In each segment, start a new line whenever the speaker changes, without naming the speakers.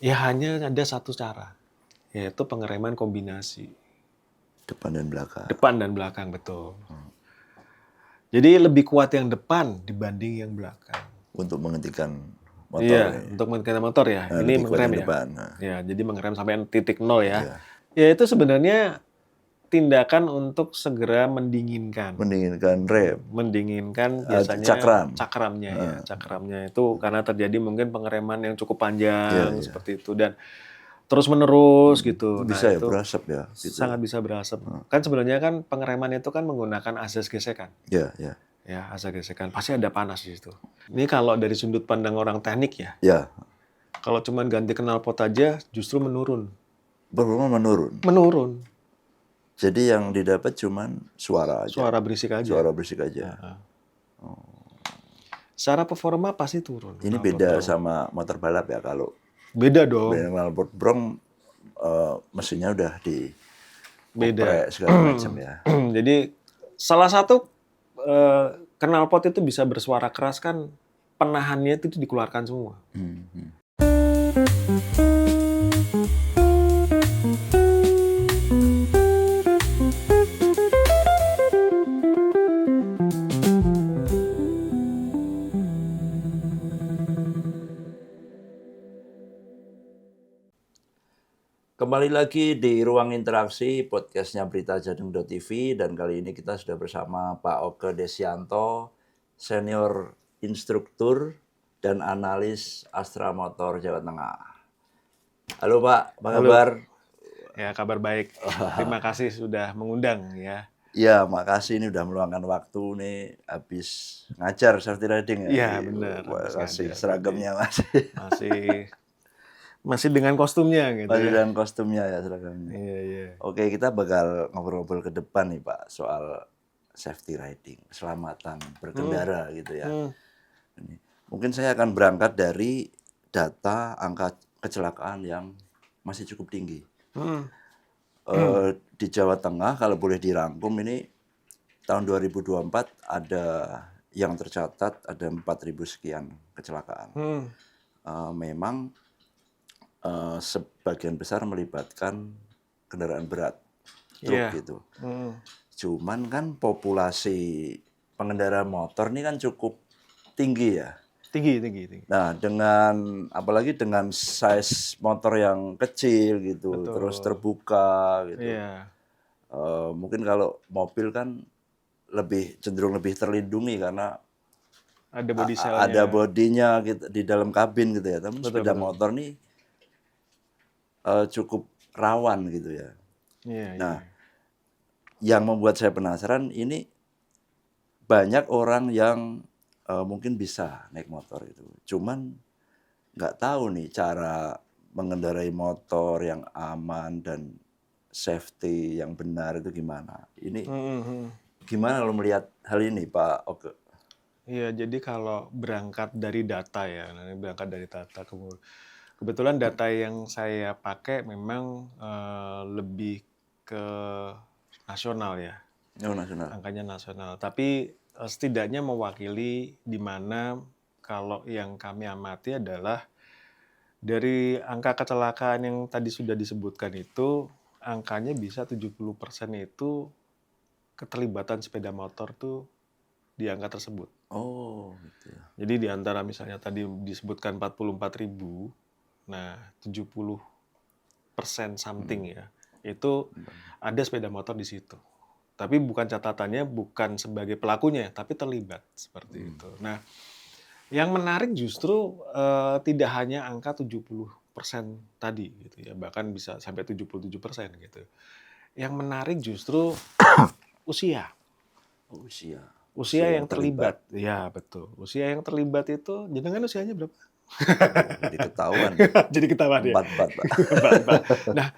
Ya hanya ada satu cara, yaitu pengereman kombinasi.
Depan dan belakang.
Depan dan belakang, betul. Jadi lebih kuat yang depan dibanding yang belakang.
Untuk menghentikan motor.
Iya, untuk menghentikan motor ya.
Nah,
Ini
lebih kuat
mengerem
yang
ya.
depan. Nah.
Ya, jadi mengerem sampai titik nol ya.
Iya.
Ya itu sebenarnya tindakan untuk segera mendinginkan.
Mendinginkan rem.
Mendinginkan biasanya cakramnya ya. Cakramnya itu karena terjadi mungkin pengereman yang cukup panjang seperti itu dan terus menerus gitu.
Bisa
Nah,
ya
itu
berasap ya. Gitu.
sangat bisa berasap. Kan sebenarnya kan pengereman itu kan menggunakan asas gesekan.
Iya, iya.
Ya, asas gesekan. Pasti ada panas di situ. Ini kalau dari sudut pandang orang teknik ya.
Ya.
Kalau cuma ganti knalpot aja justru menurun.
Performa menurun.
Menurun.
Jadi yang didapat cuman suara aja.
Suara berisik aja.
Suara berisik aja.
Secara performa pasti turun.
Ini beda sama motor balap ya kalau.
Beda dong.
Knalpot brong mesinnya udah di
beda
segala macam ya.
Jadi salah satu knalpot itu bisa bersuara keras kan penahannya itu dikeluarkan semua.
Kembali lagi di Ruang Interaksi, podcastnya Berita Jadeng.tv, dan kali ini kita sudah bersama Pak Oke Desyanto, senior instruktur dan analis Astra Motor Jawa Tengah. Halo Pak, apa kabar?
Ya, kabar baik. Terima kasih sudah mengundang ya.
Ya, makasih ini udah meluangkan waktu nih habis ngajar safety riding ya.
Iya, benar.
Masih seragamnya
masih dengan kostumnya gitu.
Masih dengan kostumnya ya seragamnya.
Iya.
Oke, kita bakal ngobrol-ngobrol ke depan nih Pak soal safety riding, keselamatan berkendara gitu ya. Mungkin saya akan berangkat dari data angka kecelakaan yang masih cukup tinggi. Di Jawa Tengah kalau boleh dirangkum ini tahun 2024 ada yang tercatat ada 4.000 sekian kecelakaan. Memang sebagian besar melibatkan kendaraan berat, truk gitu. Cuman kan populasi pengendara motor ini kan cukup tinggi ya.
Tinggi.
Nah, apalagi dengan size motor yang kecil gitu, terus terbuka gitu. Mungkin kalau mobil kan cenderung lebih terlindungi karena
ada body cell-nya.
Ada bodinya gitu, di dalam kabin gitu ya. Tapi sepeda motor nih cukup rawan gitu ya. Nah, yang membuat saya penasaran ini banyak orang yang mungkin bisa naik motor itu, cuman nggak tahu nih cara mengendarai motor yang aman dan safety yang benar itu gimana. Ini gimana kalau melihat hal ini Pak Oke?
Iya, jadi kalau berangkat dari data ya, kebetulan data yang saya pakai memang lebih ke nasional ya.
Nasional.
Angkanya nasional. Tapi setidaknya mewakili di mana kalau yang kami amati adalah dari angka kecelakaan yang tadi sudah disebutkan itu, angkanya bisa 70% itu keterlibatan sepeda motor tuh di angka tersebut.
Oh, gitu ya.
Jadi di antara misalnya tadi disebutkan 44.000, nah 70% something ya, itu ada sepeda motor di situ. Tapi bukan catatannya bukan sebagai pelakunya, tapi terlibat seperti itu. Nah, yang menarik justru tidak hanya angka 70% tadi gitu ya, bahkan bisa sampai 77% gitu. Yang menarik justru usia. Usia yang terlibat. Ya, betul. Usia yang terlibat itu, jenengan usianya berapa?
Jadi ketahuan.
Jadi ketahuan ya.
44, Pak.
Nah,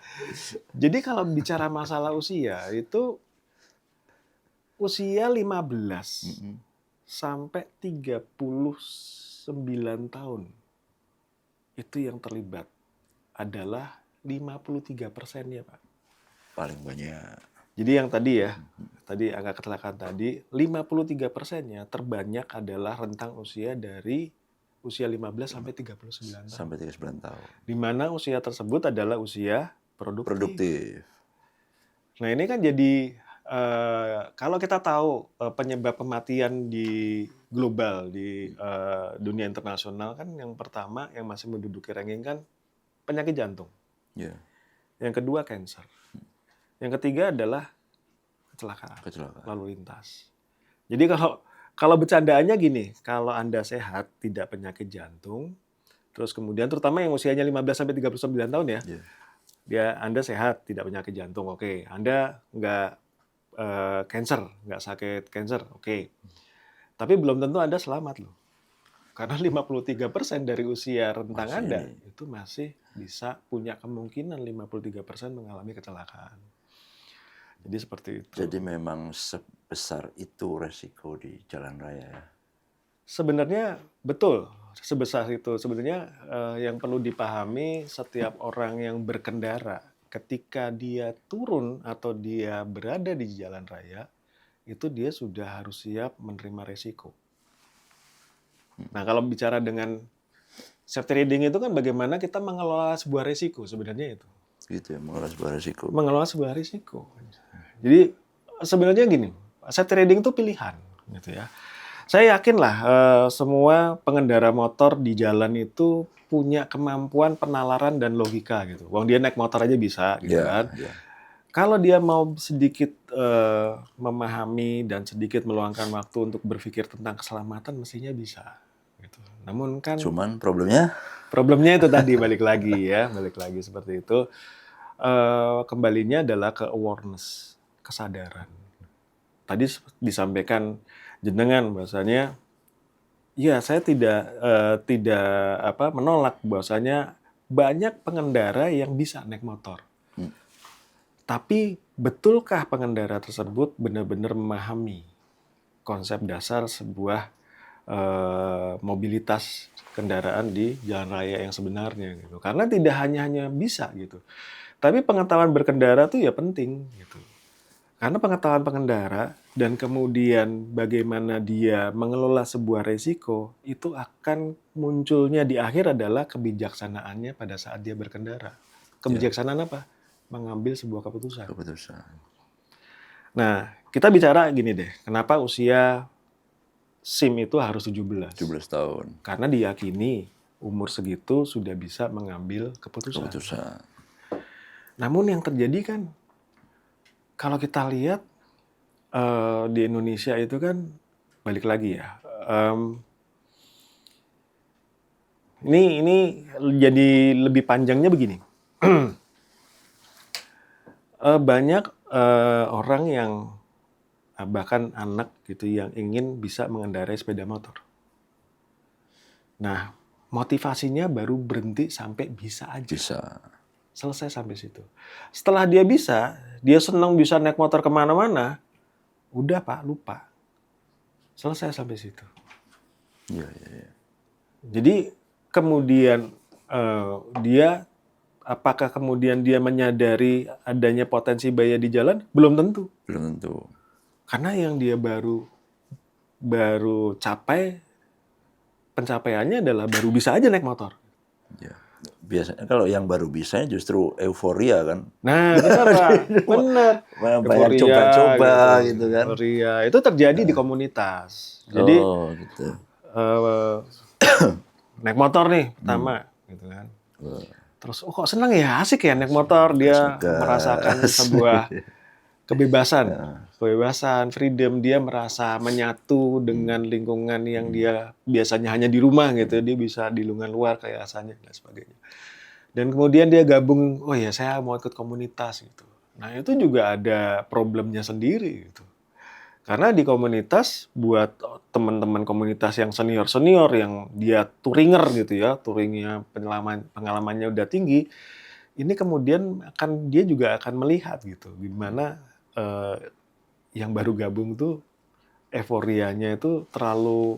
jadi kalau bicara masalah usia itu usia 15 sampai 39 tahun itu yang terlibat adalah 53% ya Pak.
Paling banyak.
Jadi yang tadi ya, tadi angka kecelakaan tadi, 53%-nya terbanyak adalah rentang usia dari usia 15 sampai 39 tahun.
Sampai 39 tahun.
Di mana usia tersebut adalah usia produktif. Nah ini kan jadi kalau kita tahu penyebab kematian di global di dunia internasional kan yang pertama yang masih menduduki ranking kan penyakit jantung.
Yeah.
Yang kedua cancer. Yang ketiga adalah kecelakaan lalu lintas. Jadi kalau bercandaannya gini, kalau Anda sehat, tidak penyakit jantung, terus kemudian terutama yang usianya 15 sampai 39 tahun ya. Yeah. Anda sehat, tidak penyakit jantung, oke. Anda nggak cancer, nggak sakit cancer, oke. Tapi belum tentu Anda selamat loh. Karena 53% dari usia rentang Anda itu masih bisa punya kemungkinan 53% mengalami kecelakaan. Jadi seperti itu.
Jadi memang sebesar itu resiko di jalan raya ya?
Sebenarnya betul, sebesar itu. Sebenarnya yang perlu dipahami setiap orang yang berkendara ketika dia turun atau dia berada di jalan raya, itu dia sudah harus siap menerima resiko. Nah kalau bicara dengan safety riding itu kan bagaimana kita mengelola sebuah resiko sebenarnya itu.
Gitu ya, mengelola sebuah resiko.
Mengelola sebuah resiko. Jadi sebenarnya gini, safety riding itu pilihan, gitu ya. Saya yakin lah semua pengendara motor di jalan itu punya kemampuan penalaran dan logika gitu. Wong dia naik motor aja bisa, gitu kan. Yeah. Kalau dia mau sedikit memahami dan sedikit meluangkan waktu untuk berpikir tentang keselamatan, mestinya bisa. Gitu. Namun kan.
Cuman problemnya
itu tadi balik lagi seperti itu. Kembalinya adalah ke awareness. Kesadaran. Tadi disampaikan jenengan bahwasanya, ya saya tidak menolak bahwasanya banyak pengendara yang bisa naik motor. Tapi betulkah pengendara tersebut benar-benar memahami konsep dasar sebuah mobilitas kendaraan di jalan raya yang sebenarnya gitu? Karena tidak hanya bisa gitu. Tapi pengetahuan berkendara itu ya penting gitu. Karena pengetahuan pengendara dan kemudian bagaimana dia mengelola sebuah resiko itu akan munculnya di akhir adalah kebijaksanaannya pada saat dia berkendara. Kebijaksanaan apa? Mengambil sebuah keputusan. Nah, kita bicara gini deh, kenapa usia SIM itu harus 17
tahun?
Karena diyakini umur segitu sudah bisa mengambil keputusan. Namun yang terjadi kan, kalau kita lihat di Indonesia itu kan balik lagi ya. Ini jadi lebih panjangnya begini. Banyak orang yang bahkan anak gitu yang ingin bisa mengendarai sepeda motor. Nah, motivasinya baru berhenti sampai bisa aja. Selesai sampai situ. Setelah dia bisa, dia senang bisa naik motor kemana-mana, udah Pak, lupa. Selesai sampai situ.
Iya.
Jadi kemudian apakah kemudian dia menyadari adanya potensi bahaya di jalan? Belum tentu. Karena yang dia baru capai, pencapaiannya adalah baru bisa aja naik motor.
Ya. Biasanya kalau yang baru bisa justru euforia kan.
Nah, benar Pak. Benar.
Banyak coba-coba gitu kan.
Euforia. Itu terjadi di komunitas. Jadi
gitu.
Naik motor nih pertama gitu kan. Terus kok senang ya, asik ya naik motor, dia merasakan sebuah kebebasan, freedom, dia merasa menyatu dengan lingkungan yang dia biasanya hanya di rumah gitu, dia bisa di lingkungan luar kayak asalnya dan sebagainya. Dan kemudian dia gabung, oh ya saya mau ikut komunitas gitu. Nah itu juga ada problemnya sendiri gitu. Karena di komunitas, buat teman-teman komunitas yang senior-senior, yang dia touringer gitu ya, touringnya pengalamannya udah tinggi, ini kemudian dia juga akan melihat gitu, gimana yang baru gabung tuh euforianya itu terlalu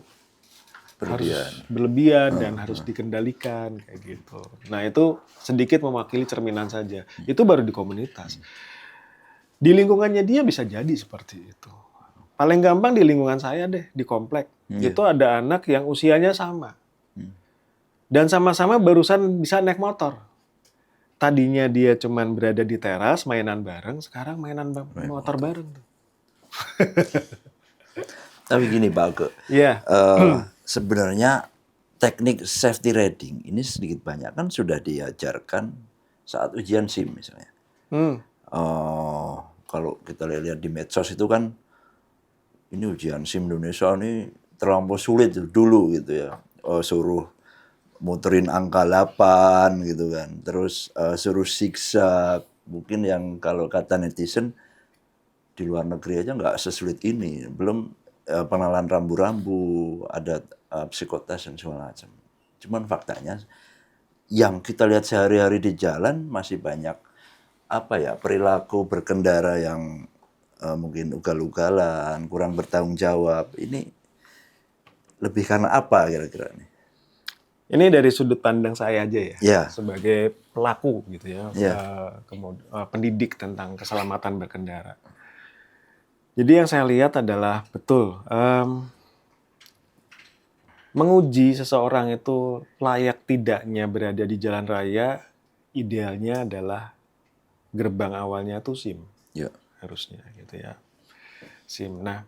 berlebihan dan harus dikendalikan kayak gitu. Nah itu sedikit mewakili cerminan saja. Itu baru di komunitas. Di lingkungannya dia bisa jadi seperti itu. Paling gampang di lingkungan saya deh, di komplek. Itu ada anak yang usianya sama. Dan sama-sama barusan bisa naik motor. Tadinya dia cuman berada di teras, mainan bareng, sekarang mainan motor bareng.
Tapi gini Pak Oke,
Iya.
sebenarnya teknik safety riding ini sedikit banyak kan sudah diajarkan saat ujian SIM misalnya. Kalau kita lihat di medsos itu kan, ini ujian SIM Indonesia ini terlampau sulit dulu gitu ya. Suruh muterin angka 8 gitu kan. Terus suruh zigzag. Mungkin yang kalau kata netizen di luar negeri aja nggak sesulit ini. Belum pengenalan rambu-rambu, ada psikotes dan segala macam. Cuman faktanya yang kita lihat sehari-hari di jalan masih banyak perilaku berkendara yang mungkin ugal-ugalan, kurang bertanggung jawab. Ini lebih karena apa kira-kira nih?
Ini dari sudut pandang saya aja ya,
Ya.
sebagai pelaku gitu ya,
Ya.
pendidik tentang keselamatan berkendara. Jadi yang saya lihat adalah betul, menguji seseorang itu layak tidaknya berada di jalan raya, idealnya adalah gerbang awalnya tuh SIM,
Ya.
harusnya gitu ya, SIM. Nah,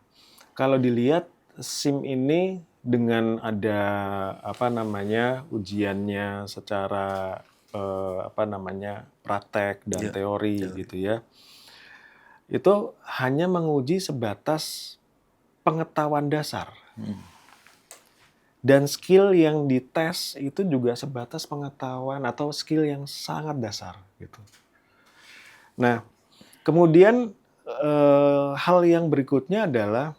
kalau dilihat SIM ini dengan ada ujiannya secara praktek dan
Ya,
teori
teori.
gitu ya, itu hanya menguji sebatas pengetahuan dasar. Dan skill yang dites itu juga sebatas pengetahuan atau skill yang sangat dasar gitu. Nah, kemudian hal yang berikutnya adalah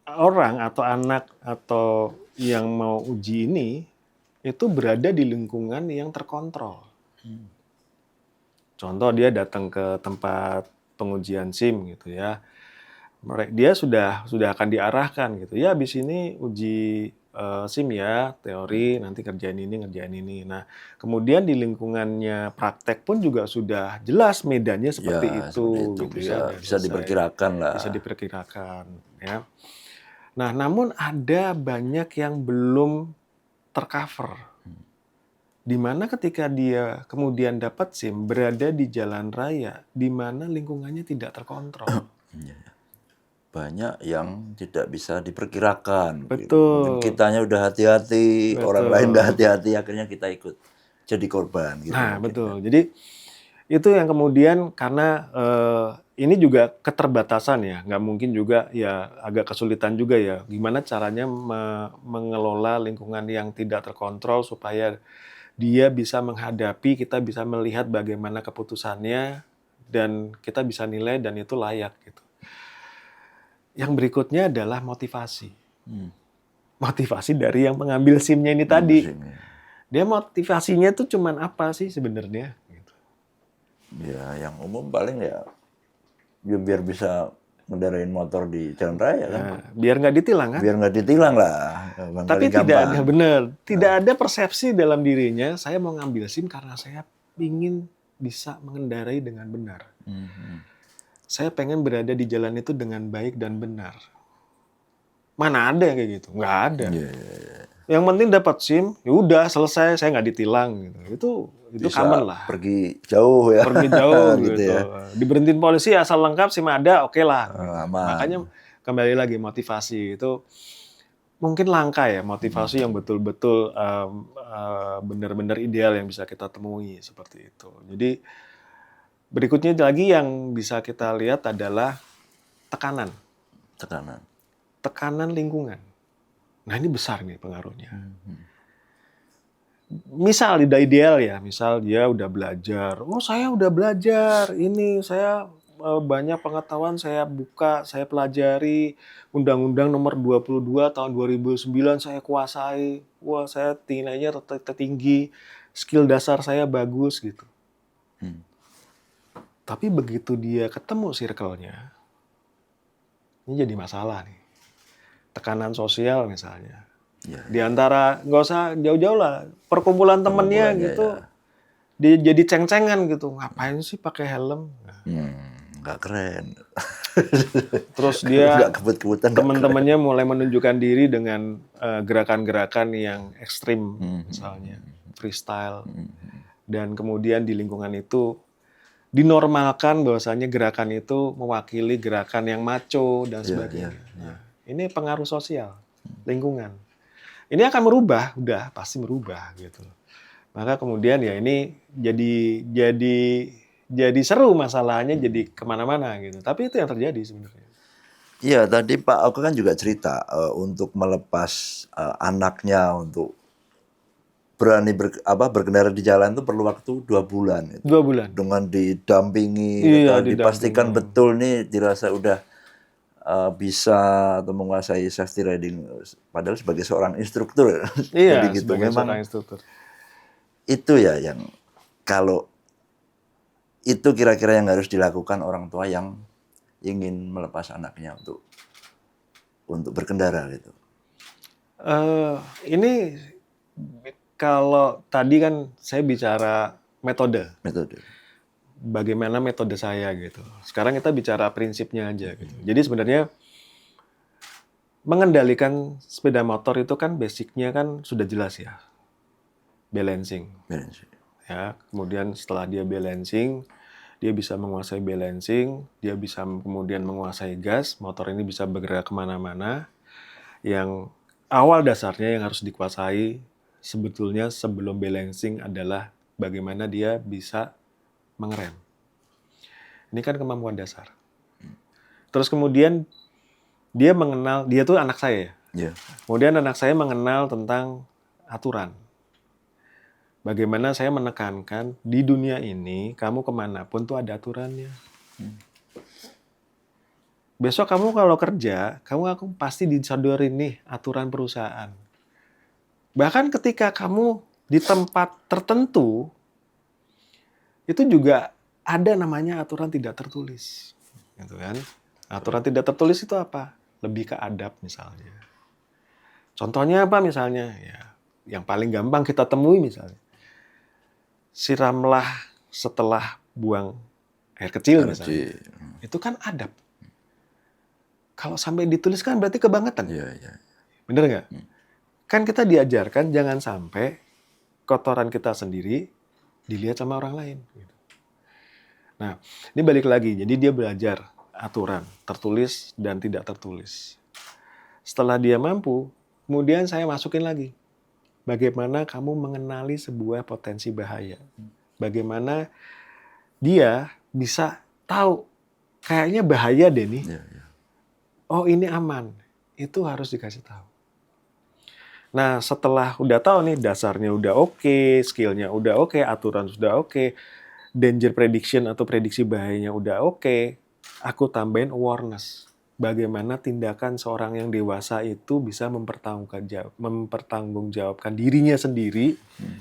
orang atau anak atau yang mau uji ini itu berada di lingkungan yang terkontrol. Contoh dia datang ke tempat pengujian SIM gitu ya. Dia sudah akan diarahkan gitu. Ya habis ini uji SIM ya, teori, nanti kerjain ini. Nah, kemudian di lingkungannya praktek pun juga sudah jelas medannya seperti itu gitu ya.
Bisa diperkirakan lah.
Bisa diperkirakan ya. Nah, namun ada banyak yang belum tercover. Di mana ketika dia kemudian dapat SIM, berada di jalan raya, di mana lingkungannya tidak terkontrol.
Banyak yang tidak bisa diperkirakan.
Betul.
Mungkin kitanya udah hati-hati,
Betul.
orang lain nggak hati-hati, akhirnya kita ikut jadi korban. Gitu
Nah,
mungkin,
betul.
kan?
Jadi itu yang kemudian karena ini juga keterbatasan ya, nggak mungkin juga ya, agak kesulitan juga ya. Gimana caranya mengelola lingkungan yang tidak terkontrol supaya dia bisa menghadapi, kita bisa melihat bagaimana keputusannya, dan kita bisa nilai dan itu layak gitu. Yang berikutnya adalah motivasi. Motivasi dari yang mengambil SIM-nya ini tadi. Dia motivasinya itu cuman apa sih sebenarnya? Gitu.
Ya, yang umum paling ya biar bisa ngendarain motor di jalan raya kan.
Nah, biar nggak ditilang kan?
Biar nggak ditilang lah.
Tapi tidak ada persepsi dalam dirinya, saya mau ngambil SIM karena saya ingin bisa mengendarai dengan benar. Saya pengen berada di jalan itu dengan baik dan benar. Mana ada yang kayak gitu? Nggak ada. Yang penting dapat SIM, ya udah selesai, saya nggak ditilang gitu. Itu common lah.
Pergi jauh ya.
Pergi jauh gitu.
Ya.
Diberhentiin polisi asal lengkap SIM ada, oke lah.
Makanya
kembali lagi motivasi itu mungkin langka ya, motivasi yang betul-betul benar-benar ideal yang bisa kita temui seperti itu. Jadi berikutnya lagi yang bisa kita lihat adalah tekanan. Tekanan lingkungan. Nah ini besar nih pengaruhnya. Misal ideal ya, misal dia udah belajar. Oh saya udah belajar, ini saya banyak pengetahuan saya buka, saya pelajari. Undang-Undang nomor 22 tahun 2009 saya kuasai. Wah saya nilainya tertinggi, skill dasar saya bagus gitu. Tapi begitu dia ketemu circle-nya, ini jadi masalah nih. Tekanan sosial misalnya. Di antara, nggak usah jauh-jauh lah, perkumpulan temennya gitu, dia jadi ceng-cengan gitu. Ngapain sih pakai helm?
nggak keren.
Terus dia
Nggak kebut-kebutan.
teman-temannya mulai menunjukkan diri dengan gerakan-gerakan yang ekstrim, misalnya freestyle. Dan kemudian di lingkungan itu dinormalkan bahwasanya gerakan itu mewakili gerakan yang macho dan sebagainya. Nah, ini pengaruh sosial, lingkungan. Ini akan merubah, udah pasti merubah gitu. Maka kemudian ya ini jadi seru masalahnya, jadi kemana-mana gitu. Tapi itu yang terjadi sebenarnya.
Iya, tadi Pak Oke kan juga cerita untuk melepas anaknya untuk berani berkendara di jalan itu perlu waktu 2 bulan.
2 bulan.
Dengan didampingi,
Iya,
dipastikan
didampingi.
betul nih dirasa udah bisa atau menguasai safety riding. Padahal sebagai seorang instruktur.
Iya,
Jadi gitu.
sebagai
Memang
seorang instruktur.
itu ya yang kalau itu kira-kira yang harus dilakukan orang tua yang ingin melepas anaknya untuk berkendara gitu.
Ini kalau tadi kan saya bicara metode. Bagaimana metode saya gitu. Sekarang kita bicara prinsipnya aja gitu. Jadi sebenarnya mengendalikan sepeda motor itu kan basicnya kan sudah jelas ya. Balancing. Ya, kemudian setelah dia balancing, dia bisa menguasai balancing, dia bisa kemudian menguasai gas, motor ini bisa bergerak kemana-mana. Yang awal dasarnya yang harus dikuasai sebetulnya sebelum balancing adalah bagaimana dia bisa mengerem. Ini kan kemampuan dasar. Terus kemudian dia tuh anak saya ya. Kemudian anak saya mengenal tentang aturan. Bagaimana saya menekankan di dunia ini, kamu kemanapun tuh ada aturannya. Besok kamu kalau kerja, aku pasti disodorin nih aturan perusahaan. Bahkan ketika kamu di tempat tertentu, itu juga ada namanya aturan tidak tertulis, gitu kan? Aturan tidak tertulis itu apa? Lebih ke adab misalnya. Contohnya apa misalnya? Ya, yang paling gampang kita temui misalnya, siramlah setelah buang air kecil misalnya. Itu kan adab. Kalau sampai ditulis kan berarti kebangetan. Bener nggak? Kan kita diajarkan jangan sampai kotoran kita sendiri dilihat sama orang lain. Nah, ini balik lagi. Jadi dia belajar aturan, tertulis dan tidak tertulis. Setelah dia mampu, kemudian saya masukin lagi. Bagaimana kamu mengenali sebuah potensi bahaya. Bagaimana dia bisa tahu, kayaknya bahaya deh nih. Oh ini aman, itu harus dikasih tahu. Nah setelah udah tahu nih, dasarnya udah oke, skillnya udah oke, aturan sudah oke, danger prediction atau prediksi bahayanya udah oke, aku tambahin awareness. Bagaimana tindakan seorang yang dewasa itu bisa mempertanggungjawabkan dirinya sendiri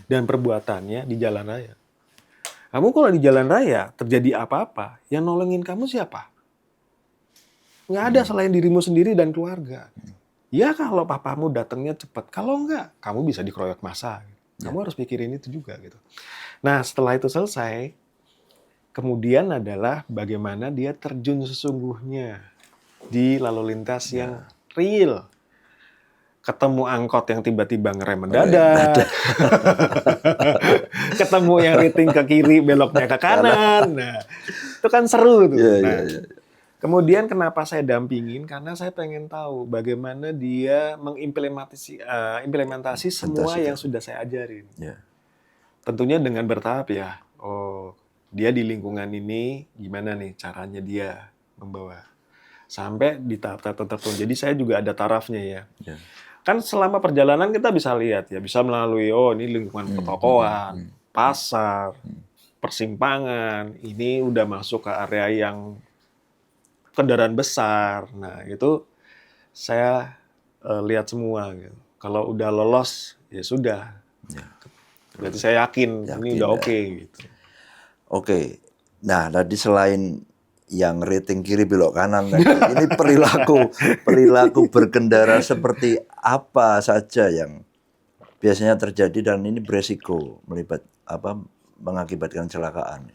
dan perbuatannya di jalan raya. Kamu kalau di jalan raya terjadi apa-apa, yang nolongin kamu siapa? Nggak ada selain dirimu sendiri dan keluarga. Ya kalau papamu datangnya cepat, kalau enggak, kamu bisa dikeroyok massa. Kamu harus pikirin itu juga gitu. Nah setelah itu selesai, kemudian adalah bagaimana dia terjun sesungguhnya di lalu lintas yang real. Ketemu angkot yang tiba-tiba ngerem mendadak. Ketemu yang riting ke kiri, beloknya ke kanan. Nah, itu kan seru tuh. Kemudian kenapa saya dampingin? Karena saya pengen tahu bagaimana dia mengimplementasi semua yang sudah saya ajarin. Tentunya dengan bertahap ya. Oh, dia di lingkungan ini gimana nih caranya dia membawa. Sampai di tahap-tahap tertentu. Jadi saya juga ada tarafnya ya. Kan selama perjalanan kita bisa lihat ya. Bisa melalui, oh ini lingkungan pertokoan, pasar, persimpangan. Ini udah masuk ke area yang kendaraan besar. Nah, itu saya lihat semua gitu. Kalau udah lolos ya sudah. Berarti saya yakin ini udah oke gitu.
Oke. Nah, tadi selain yang rating kiri belok kanan tadi, ini perilaku berkendara seperti apa saja yang biasanya terjadi dan ini beresiko mengakibatkan kecelakaan.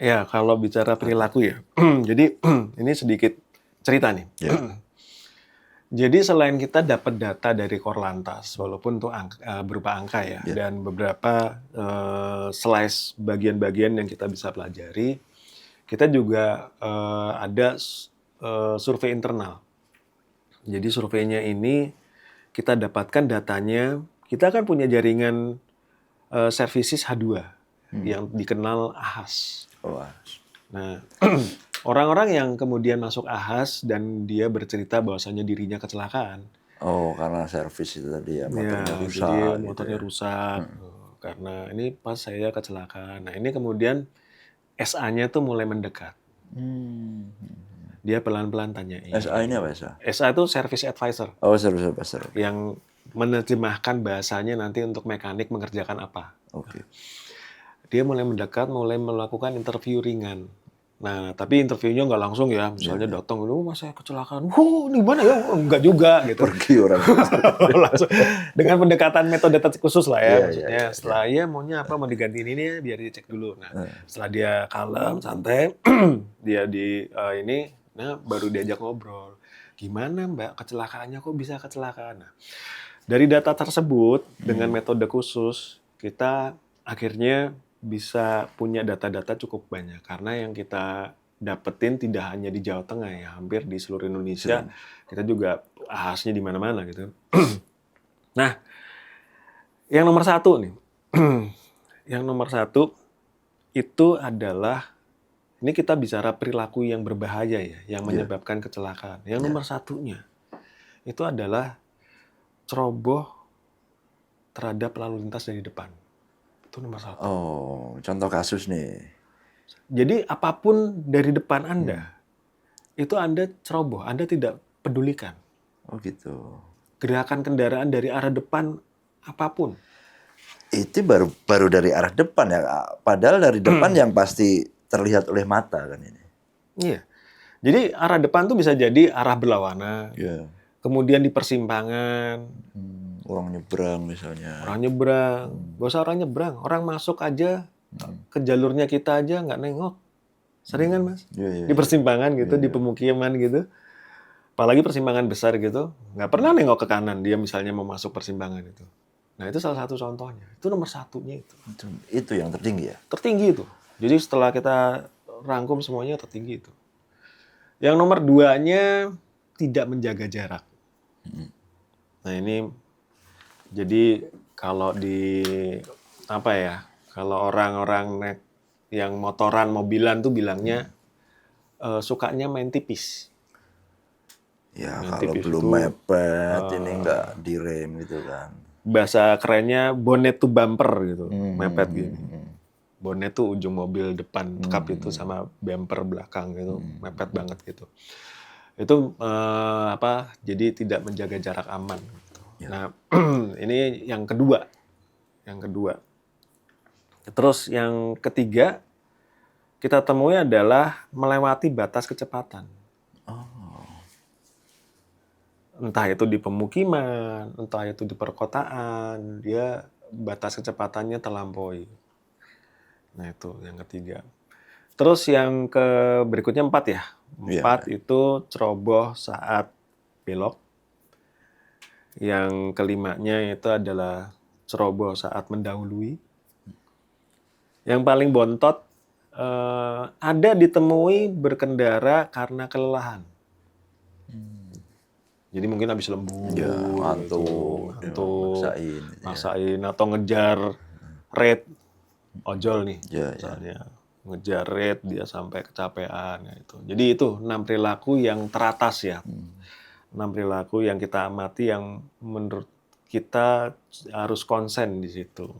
Ya, kalau bicara perilaku ya. Jadi ini sedikit cerita nih.
Ya.
Jadi selain kita dapat data dari Korlantas, walaupun itu berupa angka ya,
Ya.
dan beberapa slice bagian-bagian yang kita bisa pelajari, kita juga ada survei internal. Jadi surveinya ini kita dapatkan datanya, kita kan punya jaringan services H2 yang dikenal AHAS.
Wah.
Nah, orang-orang yang kemudian masuk AHAS dan dia bercerita bahwasanya dirinya kecelakaan.
Oh, karena servis itu tadi ya, motornya
Ya,
rusak.
jadi
gitu
motornya
ya.
rusak. Karena ini pas saya kecelakaan. Nah, ini kemudian SA-nya tuh mulai mendekat. Dia pelan-pelan tanyain.
SA ini apa SA?
SA itu Service Advisor.
Oh, service advisor.
Yang menerjemahkan bahasanya nanti untuk mekanik mengerjakan apa.
Oke.
Dia mulai mendekat, mulai melakukan interview ringan. Nah, tapi interviewnya nggak langsung ya. Misalnya datang, mas saya kecelakaan. Di mana ya? Enggak juga gitu.
Pergi orang.
Langsung dengan pendekatan metode khusus lah ya.
Iya,
Maksudnya
iya,
setelah maunya apa, mau digantiin ini ya, biar dicek dulu. Nah, setelah dia kalem, santai, dia baru diajak ngobrol. Gimana Mbak kecelakaannya, kok bisa kecelakaan? Nah, dari data tersebut dengan metode khusus kita akhirnya bisa punya data-data cukup banyak karena yang kita dapetin tidak hanya di Jawa Tengah ya, hampir di seluruh Indonesia. Kita juga AHAS-nya di mana-mana gitu. Nah, yang nomor satu nih, yang nomor satu itu adalah ini kita bicara perilaku yang berbahaya ya, yang menyebabkan kecelakaan. Yang nomor satunya itu adalah ceroboh terhadap lalu lintas dari depan. Itu nomor satu.
Oh, contoh kasus nih.
Jadi apapun dari depan Anda, itu Anda ceroboh, Anda tidak pedulikan.
Oh gitu.
Gerakan kendaraan dari arah depan apapun.
Itu baru dari arah depan ya. Padahal dari depan yang pasti terlihat oleh mata kan ini.
Iya. Jadi arah depan tuh bisa jadi arah berlawanan.
Iya.
Kemudian di persimpangan.
Orang nyebrang misalnya.
Orang nyebrang. Gak usah orang nyebrang. Orang masuk aja ke jalurnya kita aja nggak nengok. Sering kan Mas?
Iya,
Di persimpangan gitu, di pemukiman gitu. Apalagi persimpangan besar gitu. Nggak pernah nengok ke kanan dia misalnya mau masuk persimpangan itu. Nah itu salah satu contohnya. Itu nomor satunya itu.
Itu yang tertinggi ya?
Tertinggi itu. Jadi setelah kita rangkum semuanya tertinggi itu. Yang nomor 2-nya tidak menjaga jarak. Nah ini jadi kalau kalau orang-orang yang motoran mobilan tuh bilangnya sukanya main tipis.
Ya
Main
kalau
tipis
belum
itu,
mepet ini nggak direm gitu kan.
Bahasa kerennya bonnet to bumper gitu, mepet gitu. Bonnet tuh ujung mobil depan tekap itu sama bumper belakang gitu, mepet banget gitu. Itu jadi tidak menjaga jarak aman. Gitu. Nah ini yang kedua. Terus yang ketiga kita temui adalah melewati batas kecepatan. Entah itu di pemukiman, entah itu di perkotaan, dia batas kecepatannya terlampaui. Nah itu yang ketiga. Terus yang berikutnya 4 ya. 4 itu ceroboh saat belok. Yang kelimanya itu adalah ceroboh saat mendahului. Yang paling bontot ada ditemui berkendara karena kelelahan. Jadi mungkin habis lembur,
ngantuk,
maksain atau ngejar rate ojol nih, misalnya ngejar rate dia sampai kecapean itu. Jadi itu 6 perilaku yang teratas ya, 6 perilaku yang kita amati yang menurut kita harus konsen di situ.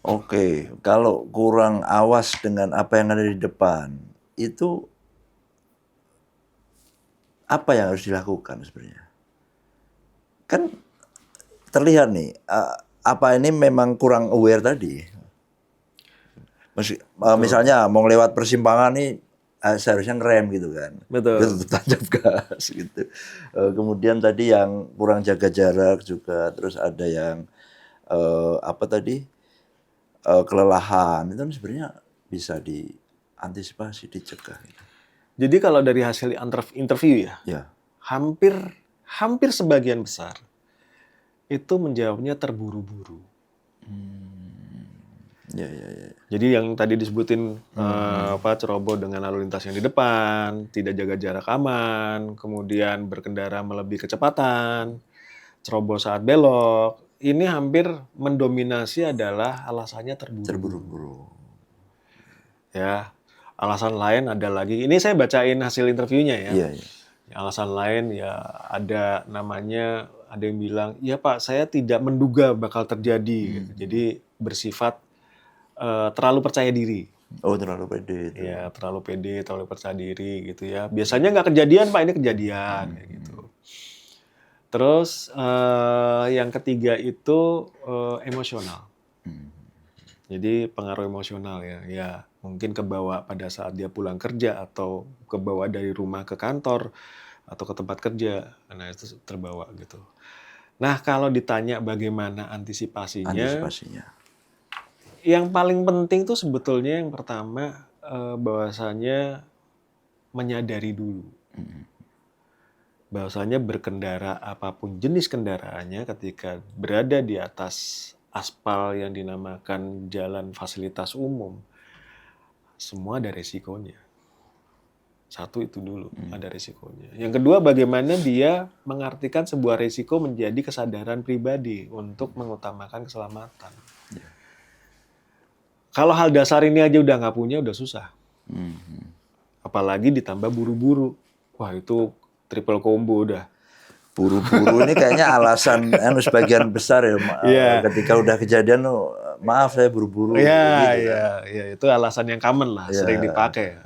Oke, kalau kurang awas dengan apa yang ada di depan, itu apa yang harus dilakukan sebenarnya? Kan terlihat nih, apa ini memang kurang aware tadi? Misalnya mau lewat persimpangan nih, seharusnya ngerem gitu kan.
Betul.
Dia tetap tancap gas gitu. Kemudian tadi yang kurang jaga jarak juga, terus ada yang kelelahan, itu sebenarnya bisa diantisipasi, dicegah?
Jadi kalau dari hasil interview ya,
Ya.
hampir sebagian besar itu menjawabnya terburu-buru.
Ya, ya, ya.
Jadi yang tadi disebutin ceroboh dengan lalu lintas yang di depan, tidak jaga jarak aman, kemudian berkendara melebihi kecepatan, ceroboh saat belok, ini hampir mendominasi adalah alasannya terburu-buru.
Terburu-buru.
Ya, alasan lain ada lagi. Ini saya bacain hasil interviewnya ya.
Iya, iya.
Alasan lain ya ada namanya, ada yang bilang, iya Pak, saya tidak menduga bakal terjadi. Gitu. Jadi bersifat terlalu percaya diri.
Oh, terlalu pede itu.
Ya, terlalu pede, terlalu percaya diri gitu ya. Biasanya nggak kejadian Pak, ini kejadian kayak gitu. Terus yang ketiga itu emosional. Jadi pengaruh emosional ya. Ya, mungkin kebawa pada saat dia pulang kerja atau kebawa dari rumah ke kantor atau ke tempat kerja. Nah, itu terbawa gitu. Nah, kalau ditanya bagaimana antisipasinya, yang paling penting tuh sebetulnya yang pertama bahwasanya menyadari dulu. Bahwasanya berkendara apapun jenis kendaraannya ketika berada di atas aspal yang dinamakan jalan fasilitas umum, semua ada resikonya. Satu itu dulu, ada resikonya. Yang kedua, bagaimana dia mengartikan sebuah resiko menjadi kesadaran pribadi untuk mengutamakan keselamatan. Kalau hal dasar ini aja udah nggak punya, udah susah. Apalagi ditambah buru-buru. Wah, itu triple combo udah.
Buru-buru ini kayaknya alasan sebagian besar ya. Ketika udah kejadian, maaf saya buru-buru.
Iya, iya, itu alasan yang common lah, sering dipakai.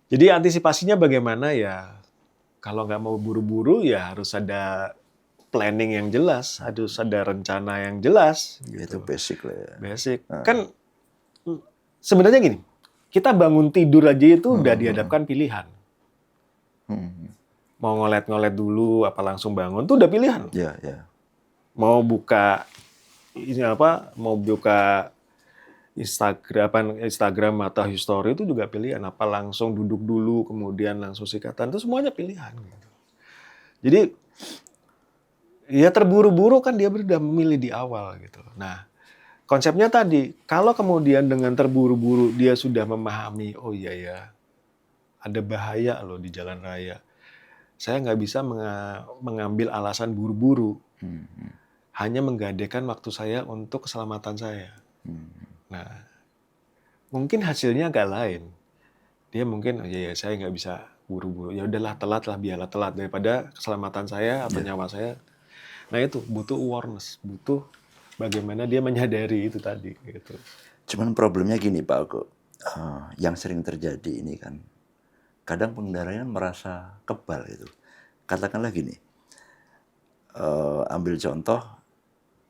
Jadi antisipasinya bagaimana ya? Kalau nggak mau buru-buru ya harus ada planning yang jelas, harus ada rencana yang jelas. Gitu.
Itu basic lah ya.
Basic. Kan sebenarnya gini, kita bangun tidur aja itu udah dihadapkan pilihan. Mau ngolet-ngolet dulu apa langsung bangun tuh udah pilihan.
Iya, iya.
Mau buka mau buka Instagram atau history itu juga pilihan. Apa langsung duduk dulu kemudian langsung sikatan, itu semuanya pilihan. Gitu. Jadi ya terburu-buru kan dia udah memilih di awal gitu. Nah, konsepnya tadi, kalau kemudian dengan terburu-buru dia sudah memahami, oh iya ya, ada bahaya loh di jalan raya. Saya nggak bisa mengambil alasan buru-buru. Hanya menggadekan waktu saya untuk keselamatan saya. Nah, mungkin hasilnya agak lain. Dia mungkin, oh iya saya nggak bisa buru-buru. Ya udahlah, telat lah, biarlah telat daripada keselamatan saya atau nyawa saya. Nah itu butuh awareness, butuh bagaimana dia menyadari itu tadi. Gitu.
Cuman problemnya gini Pak Ogo, yang sering terjadi ini kan, kadang pengendaranya merasa kebal gitu. Katakanlah gini, ambil contoh,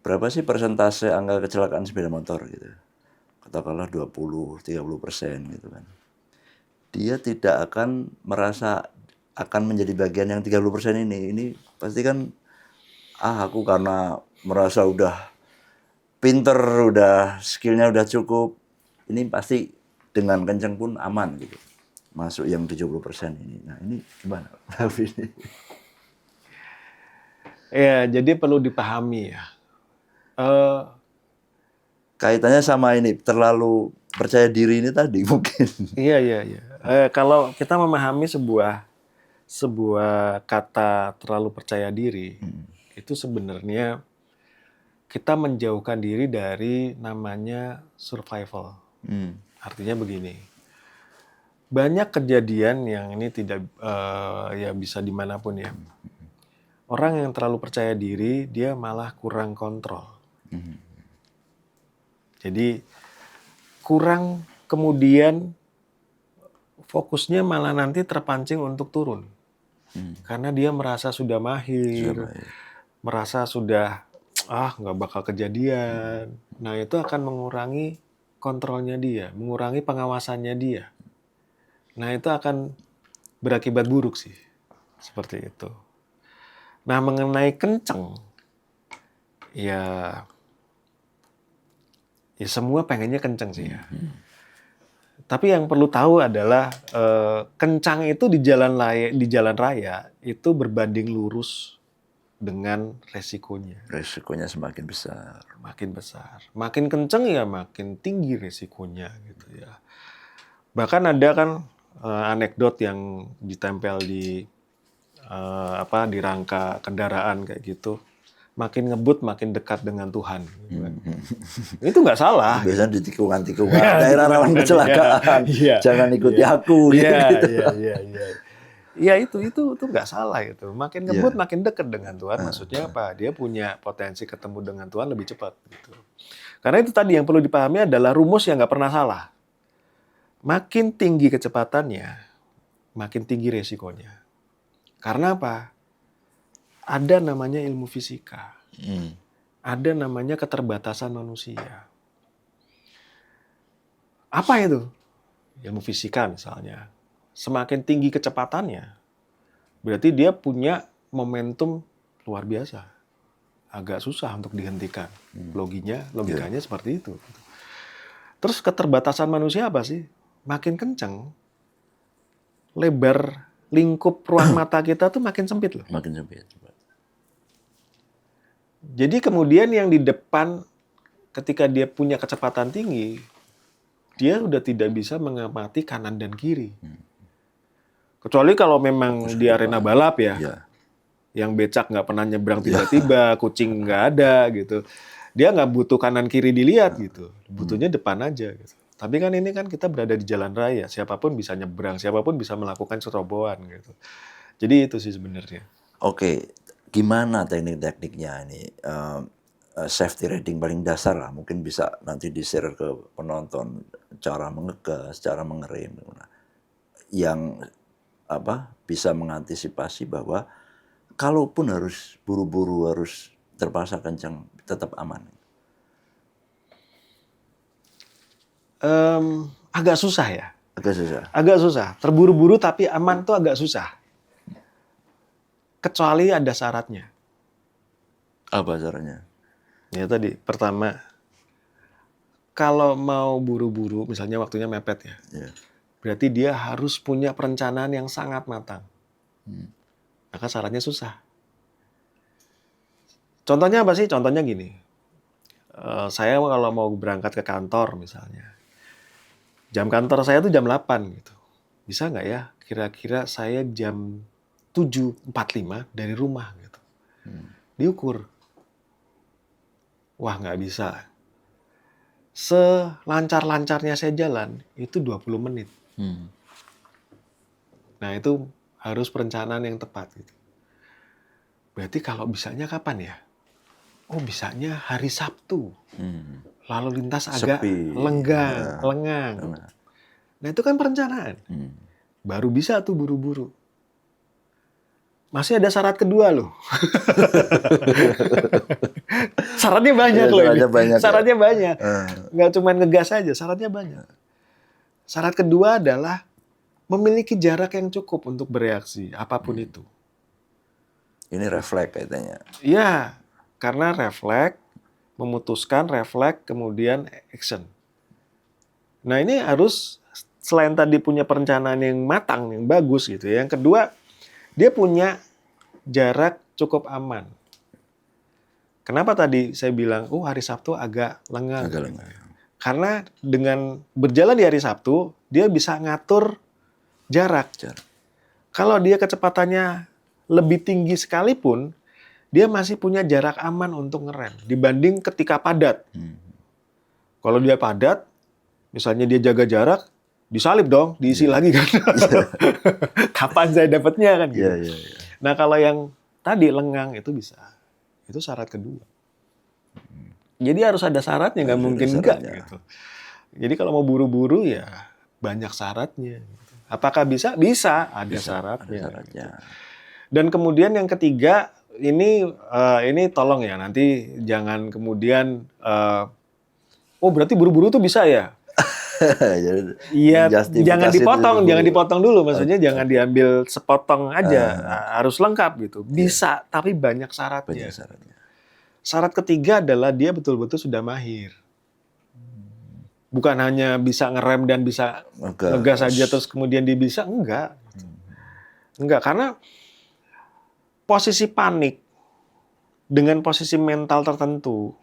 berapa sih persentase angka kecelakaan sepeda motor gitu? Katakanlah 20-30% gitu kan. Dia tidak akan merasa akan menjadi bagian yang 30% ini. Ini pasti kan, aku karena merasa udah pinter, udah skillnya udah cukup, ini pasti dengan kenceng pun aman gitu. Masuk yang 70% ini. Nah ini gimana?
Ya, jadi perlu dipahami ya.
Kaitannya sama ini, terlalu percaya diri ini tadi mungkin.
Iya. Kalau kita memahami sebuah kata terlalu percaya diri, itu sebenarnya kita menjauhkan diri dari namanya survival. Artinya begini, banyak kejadian yang ini tidak ya bisa dimanapun ya. Orang yang terlalu percaya diri, dia malah kurang kontrol. Jadi kurang kemudian fokusnya malah nanti terpancing untuk turun. Karena dia merasa sudah mahir, merasa sudah nggak bakal kejadian. Nah itu akan mengurangi kontrolnya dia, mengurangi pengawasannya dia. Nah itu akan berakibat buruk sih, seperti itu. Nah mengenai kenceng, ya semua pengennya kenceng sih ya. Tapi yang perlu tahu adalah kencang itu di jalan raya itu berbanding lurus dengan resikonya.
Resikonya semakin besar.
Makin besar. Makin kencang ya makin tinggi resikonya gitu ya. Bahkan ada kan anekdot yang ditempel di di rangka kendaraan kayak gitu. Makin ngebut makin dekat dengan Tuhan. Gitu kan. Itu nggak salah.
Biasanya di tikungan-tikungan, daerah rawan kecelakaan.
Iya.
Jangan ikuti aku.
Iya,
gitu.
iya. Iya itu nggak salah itu. Makin ngebut makin dekat dengan Tuhan. Maksudnya apa? Dia punya potensi ketemu dengan Tuhan lebih cepat. Gitu. Karena itu tadi yang perlu dipahami adalah rumus yang nggak pernah salah. Makin tinggi kecepatannya, makin tinggi resikonya. Karena apa? Ada namanya ilmu fisika. Ada namanya keterbatasan manusia. Apa itu? Ilmu fisika misalnya. Semakin tinggi kecepatannya, berarti dia punya momentum luar biasa. Agak susah untuk dihentikan. Logikanya seperti itu. Terus keterbatasan manusia apa sih? Makin kencang, lebar lingkup ruang mata kita tuh makin sempit loh.
Makin sempit.
Jadi kemudian yang di depan ketika dia punya kecepatan tinggi, dia udah tidak bisa mengamati kanan dan kiri. Kecuali kalau memang di arena balap ya, yang becak nggak pernah nyebrang tiba-tiba, kucing nggak ada gitu. Dia nggak butuh kanan kiri dilihat gitu, butuhnya depan aja gitu. Tapi kan ini kan kita berada di jalan raya, siapapun bisa nyebrang, siapapun bisa melakukan cerobohan gitu. Jadi itu sih sebenarnya.
Oke, gimana teknik-tekniknya ini? Safety riding paling dasar lah, mungkin bisa nanti di-share ke penonton cara mengegas, cara mengerem, yang bisa mengantisipasi bahwa kalaupun harus buru-buru, harus terpaksa kencang, tetap aman.
Agak susah ya.
Agak susah.
Terburu-buru tapi aman tuh agak susah. Kecuali ada syaratnya.
Apa syaratnya?
Ya tadi, pertama, kalau mau buru-buru, misalnya waktunya mepet ya, berarti dia harus punya perencanaan yang sangat matang. Maka syaratnya susah. Contohnya apa sih? Contohnya gini, saya kalau mau berangkat ke kantor misalnya, jam kantor saya tuh jam 8 gitu. Bisa nggak ya kira-kira saya jam 7.45 dari rumah gitu. Diukur. Wah, nggak bisa. Selancar-lancarnya saya jalan, itu 20 menit. Nah, itu harus perencanaan yang tepat. Gitu. Berarti kalau bisanya kapan ya? Oh, bisanya hari Sabtu. Lalu lintas agak lengang. Nah, itu kan perencanaan. Baru bisa tuh buru-buru. Masih ada syarat kedua loh. Syaratnya banyak loh ini. Syaratnya banyak. Nggak cuma ngegas aja, syaratnya banyak. Syarat kedua adalah memiliki jarak yang cukup untuk bereaksi, apapun itu.
Ini refleks katanya.
Iya, karena refleks, memutuskan refleks, kemudian action. Nah ini harus, selain tadi punya perencanaan yang matang, yang bagus gitu ya. Yang kedua, dia punya jarak cukup aman. Kenapa tadi saya bilang, hari Sabtu agak lengang. Karena dengan berjalan di hari Sabtu, dia bisa ngatur jarak. Kalau dia kecepatannya lebih tinggi sekalipun, dia masih punya jarak aman untuk ngerem. Dibanding ketika padat. Kalau dia padat, misalnya dia jaga jarak, disalip dong, diisi lagi kan. Kapan saya dapatnya kan gitu. Nah kalau yang tadi lengang itu bisa. Itu syarat kedua. Jadi harus ada syaratnya, nggak mungkin enggak gitu. Jadi kalau mau buru-buru ya banyak syaratnya. Gitu. Apakah bisa? Bisa, ada syaratnya. Gitu. Dan kemudian yang ketiga, ini tolong ya, nanti jangan kemudian, berarti buru-buru tuh bisa ya? Iya, jangan dipotong dulu. Maksudnya jangan diambil sepotong aja, harus lengkap gitu. Bisa, tapi banyak syaratnya. Syarat ketiga adalah dia betul-betul sudah mahir. Bukan hanya bisa ngerem dan bisa ngegas saja terus kemudian dia bisa, enggak. Enggak, karena posisi panik dengan posisi mental tertentu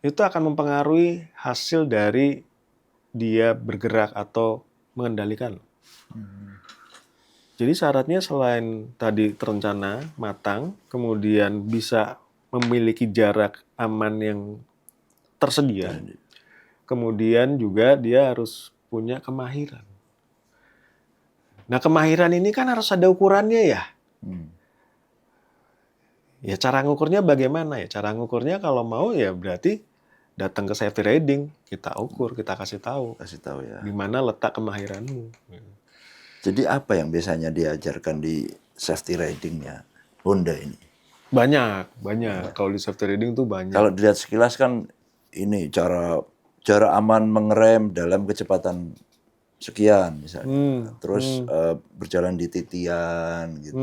itu akan mempengaruhi hasil dari dia bergerak atau mengendalikan. Jadi syaratnya selain tadi terencana, matang, kemudian bisa memiliki jarak aman yang tersedia, kemudian juga dia harus punya kemahiran. Nah, kemahiran ini kan harus ada ukurannya ya. Ya cara ngukurnya bagaimana ya? Cara ngukurnya kalau mau ya berarti datang ke safety riding, kita ukur, kita kasih tahu.
Kasih tahu ya.
Di mana letak kemahiranmu.
Jadi apa yang biasanya diajarkan di safety riding-nya Honda ini?
Banyak. Kalau di safety riding tuh banyak.
Kalau dilihat sekilas kan ini cara aman mengerem dalam kecepatan sekian misalnya. Terus berjalan di titian gitu.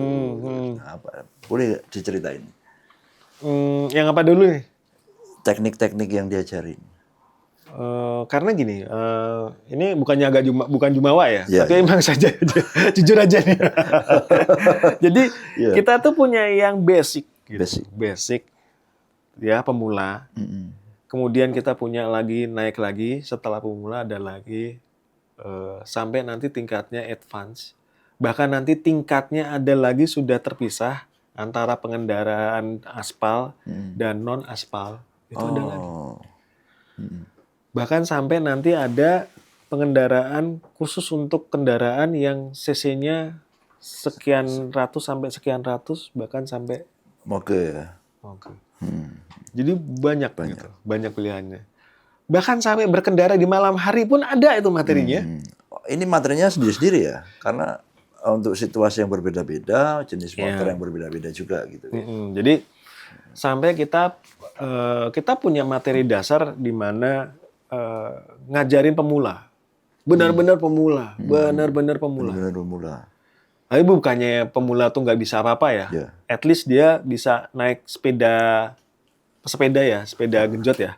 Nah, boleh diceritain?
Yang apa dulu nih?
Teknik-teknik yang diajarin.
Karena gini, ini bukan jumawa ya,
Yeah,
tapi emang saja jujur aja nih. Jadi kita tuh punya yang basic, gitu. Basic, ya pemula. Kemudian kita punya lagi naik lagi setelah pemula ada lagi sampai nanti tingkatnya advance. Bahkan nanti tingkatnya ada lagi sudah terpisah antara pengendaraan aspal dan non aspal. Itu ada lagi. Bahkan sampai nanti ada pengendaraan khusus untuk kendaraan yang cc-nya sekian ratus sampai sekian ratus, bahkan sampai
moge ya.
Jadi banyak gitu, banyak pilihannya. Bahkan sampai berkendara di malam hari pun ada itu materinya.
Ini materinya sendiri-sendiri ya, karena untuk situasi yang berbeda-beda, jenis motor yang berbeda-beda juga gitu.
Jadi sampai kita punya materi dasar di mana ngajarin pemula, benar-benar pemula. Tapi bukannya pemula tuh nggak bisa apa-apa ya. At least dia bisa naik sepeda genjot ya.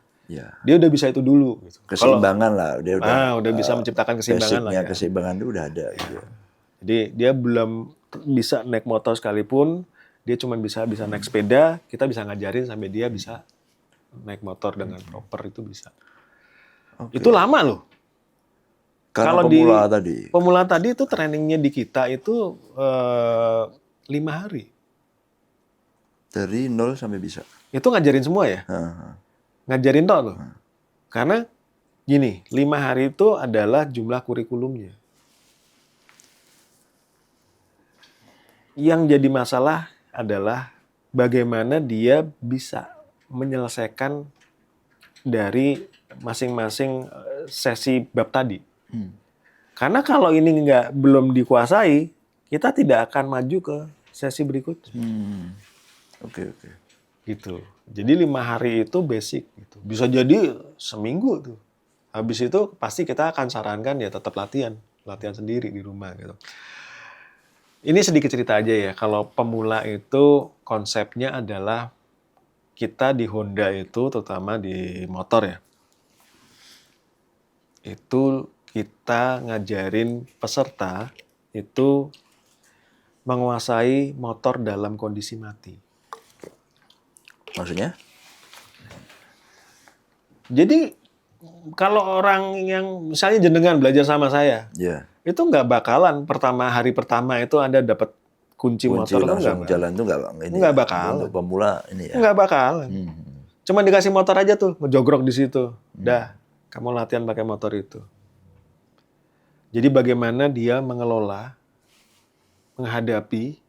Dia udah bisa itu dulu. Gitu.
Keseimbangan lah, dia
udah bisa menciptakan keseimbangan lah.
Keseimbangan itu udah ada. Gitu.
Jadi dia belum bisa naik motor sekalipun, dia cuma bisa naik sepeda. Kita bisa ngajarin sampai dia bisa naik motor dengan proper itu bisa. Itu lama loh.
Kalau
pemula tadi itu trainingnya di kita itu 5 hari.
Dari 0 sampai bisa.
Itu ngajarin semua ya. Ngajarin toh loh. Karena gini, 5 hari itu adalah jumlah kurikulumnya. Yang jadi masalah adalah bagaimana dia bisa menyelesaikan dari masing-masing sesi bab tadi. Karena kalau ini belum dikuasai, kita tidak akan maju ke sesi berikutnya.
Oke.
Gitu. Jadi 5 hari itu basic. Gitu. Bisa jadi seminggu tuh. Habis itu pasti kita akan sarankan ya tetap latihan sendiri di rumah gitu. Ini sedikit cerita aja ya. Kalau pemula itu konsepnya adalah kita di Honda itu, terutama di motor ya, itu kita ngajarin peserta itu menguasai motor dalam kondisi mati.
Maksudnya?
Jadi kalau orang yang misalnya jenengan belajar sama saya, itu nggak bakalan hari pertama itu Anda dapat kunci motor
langsung jalan tuh
nggak bakalan.
Untuk pemula ini ya.
Nggak bakalan. Cuma dikasih motor aja tuh, ngejogrok di situ. Dah, kamu latihan pakai motor itu. Jadi bagaimana dia mengelola, menghadapi,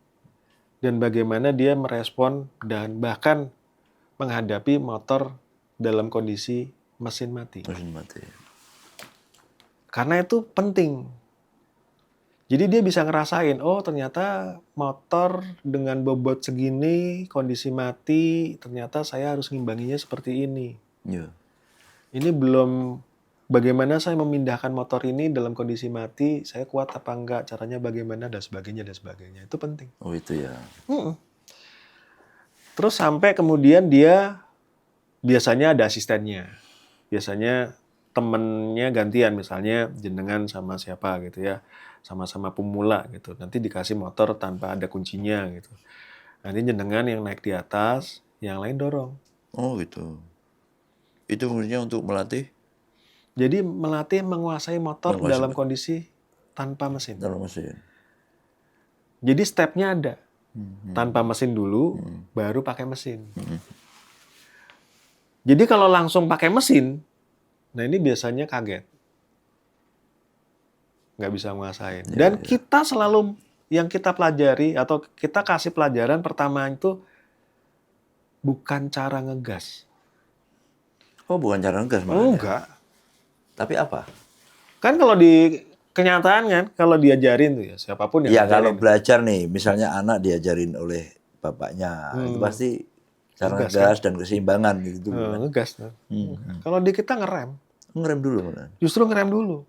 dan bagaimana dia merespon dan bahkan menghadapi motor dalam kondisi mesin mati. Karena itu penting. Jadi dia bisa ngerasain, oh ternyata motor dengan bobot segini, kondisi mati, ternyata saya harus ngimbanginya seperti ini. Ini belum bagaimana saya memindahkan motor ini dalam kondisi mati, saya kuat apa enggak, caranya bagaimana, dan sebagainya. Itu penting.
Oh itu ya.
Terus sampai kemudian dia biasanya ada asistennya. Biasanya temennya gantian, misalnya jenengan sama siapa gitu ya, sama-sama pemula gitu. Nanti dikasih motor tanpa ada kuncinya gitu. Nanti jenengan yang naik di atas, yang lain dorong.
Oh gitu. Itu fungsinya untuk melatih
Jadi melatih menguasai motor
Menguasai
dalam
motor.
kondisi tanpa mesin.
dalam mesin.
Jadi stepnya ada.
Hmm.
Tanpa mesin dulu, baru pakai mesin. Jadi kalau langsung pakai mesin, nah ini biasanya kaget. Nggak bisa menguasain. Dan kita selalu, yang kita pelajari, atau kita kasih pelajaran pertama itu, bukan cara ngegas.
Oh bukan cara ngegas
Oh,
makanya.
enggak.
Tapi apa?
Kan kalau di kenyataan kan, kalau diajarin tuh ya, siapapun yang
Ya kalau
ngajarin.
belajar nih, misalnya anak diajarin oleh bapaknya, itu pasti cara
Ngegas,
ngegas dan keseimbangan gitu kan.
ngegas. Nah. Kalau di kita ngerem.
Ngerem dulu malah.
Justru ngerem dulu.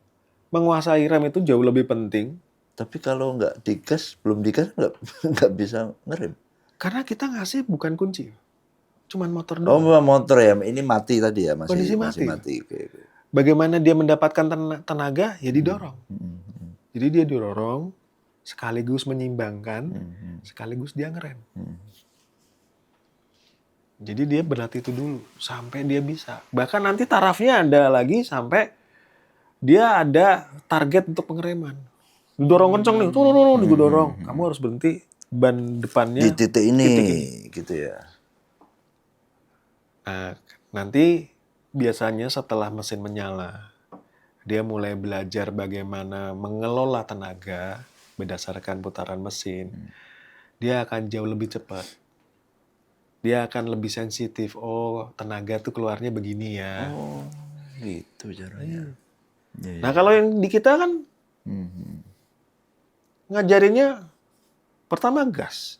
Menguasai rem itu jauh lebih penting.
Tapi kalau nggak digas, belum digas nggak bisa ngerem.
Karena kita ngasih bukan kunci. Cuman motor
Oh
doang.
motor ya, ini mati tadi ya, masih
Kondisi
masih
mati.
mati. Oke.
Bagaimana dia mendapatkan tenaga? Ya didorong. Jadi dia didorong, sekaligus menyimbangkan, sekaligus dia ngerem. Jadi dia berlatih itu dulu, sampai dia bisa. Bahkan nanti tarafnya ada lagi sampai dia ada target untuk pengereman. Didorong kenceng nih, didorong. Kamu harus berhenti, ban depannya
Di titik ini, gitu ya.
Nah, nanti biasanya setelah mesin menyala, dia mulai belajar bagaimana mengelola tenaga berdasarkan putaran mesin. Dia akan jauh lebih cepat. Dia akan lebih sensitif. Oh, tenaga tuh keluarnya begini ya.
Oh, gitu caranya. Ya,
Nah, kalau yang di kita kan ngajarinnya pertama gas.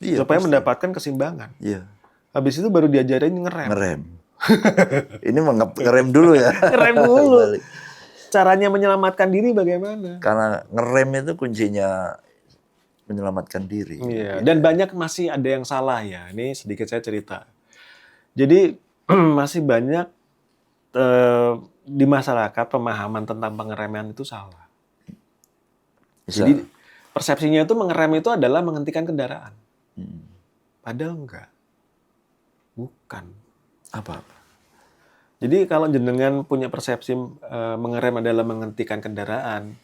Iya,
Supaya
pasti.
mendapatkan keseimbangan.
Iya.
Habis itu baru diajarin ngerem.
Ngerem. Ini ngerem dulu ya.
Ngerem dulu.
Balik.
Caranya menyelamatkan diri bagaimana?
Karena ngerem itu kuncinya menyelamatkan diri.
Iya, dan banyak masih ada yang salah ya. Ini sedikit saya cerita. Jadi masih banyak di masyarakat pemahaman tentang pengereman itu salah. Jadi persepsinya itu mengerem itu adalah menghentikan kendaraan. Padahal enggak. Bukan.
Apa?
Jadi kalau jenengan punya persepsi mengerem adalah menghentikan kendaraan,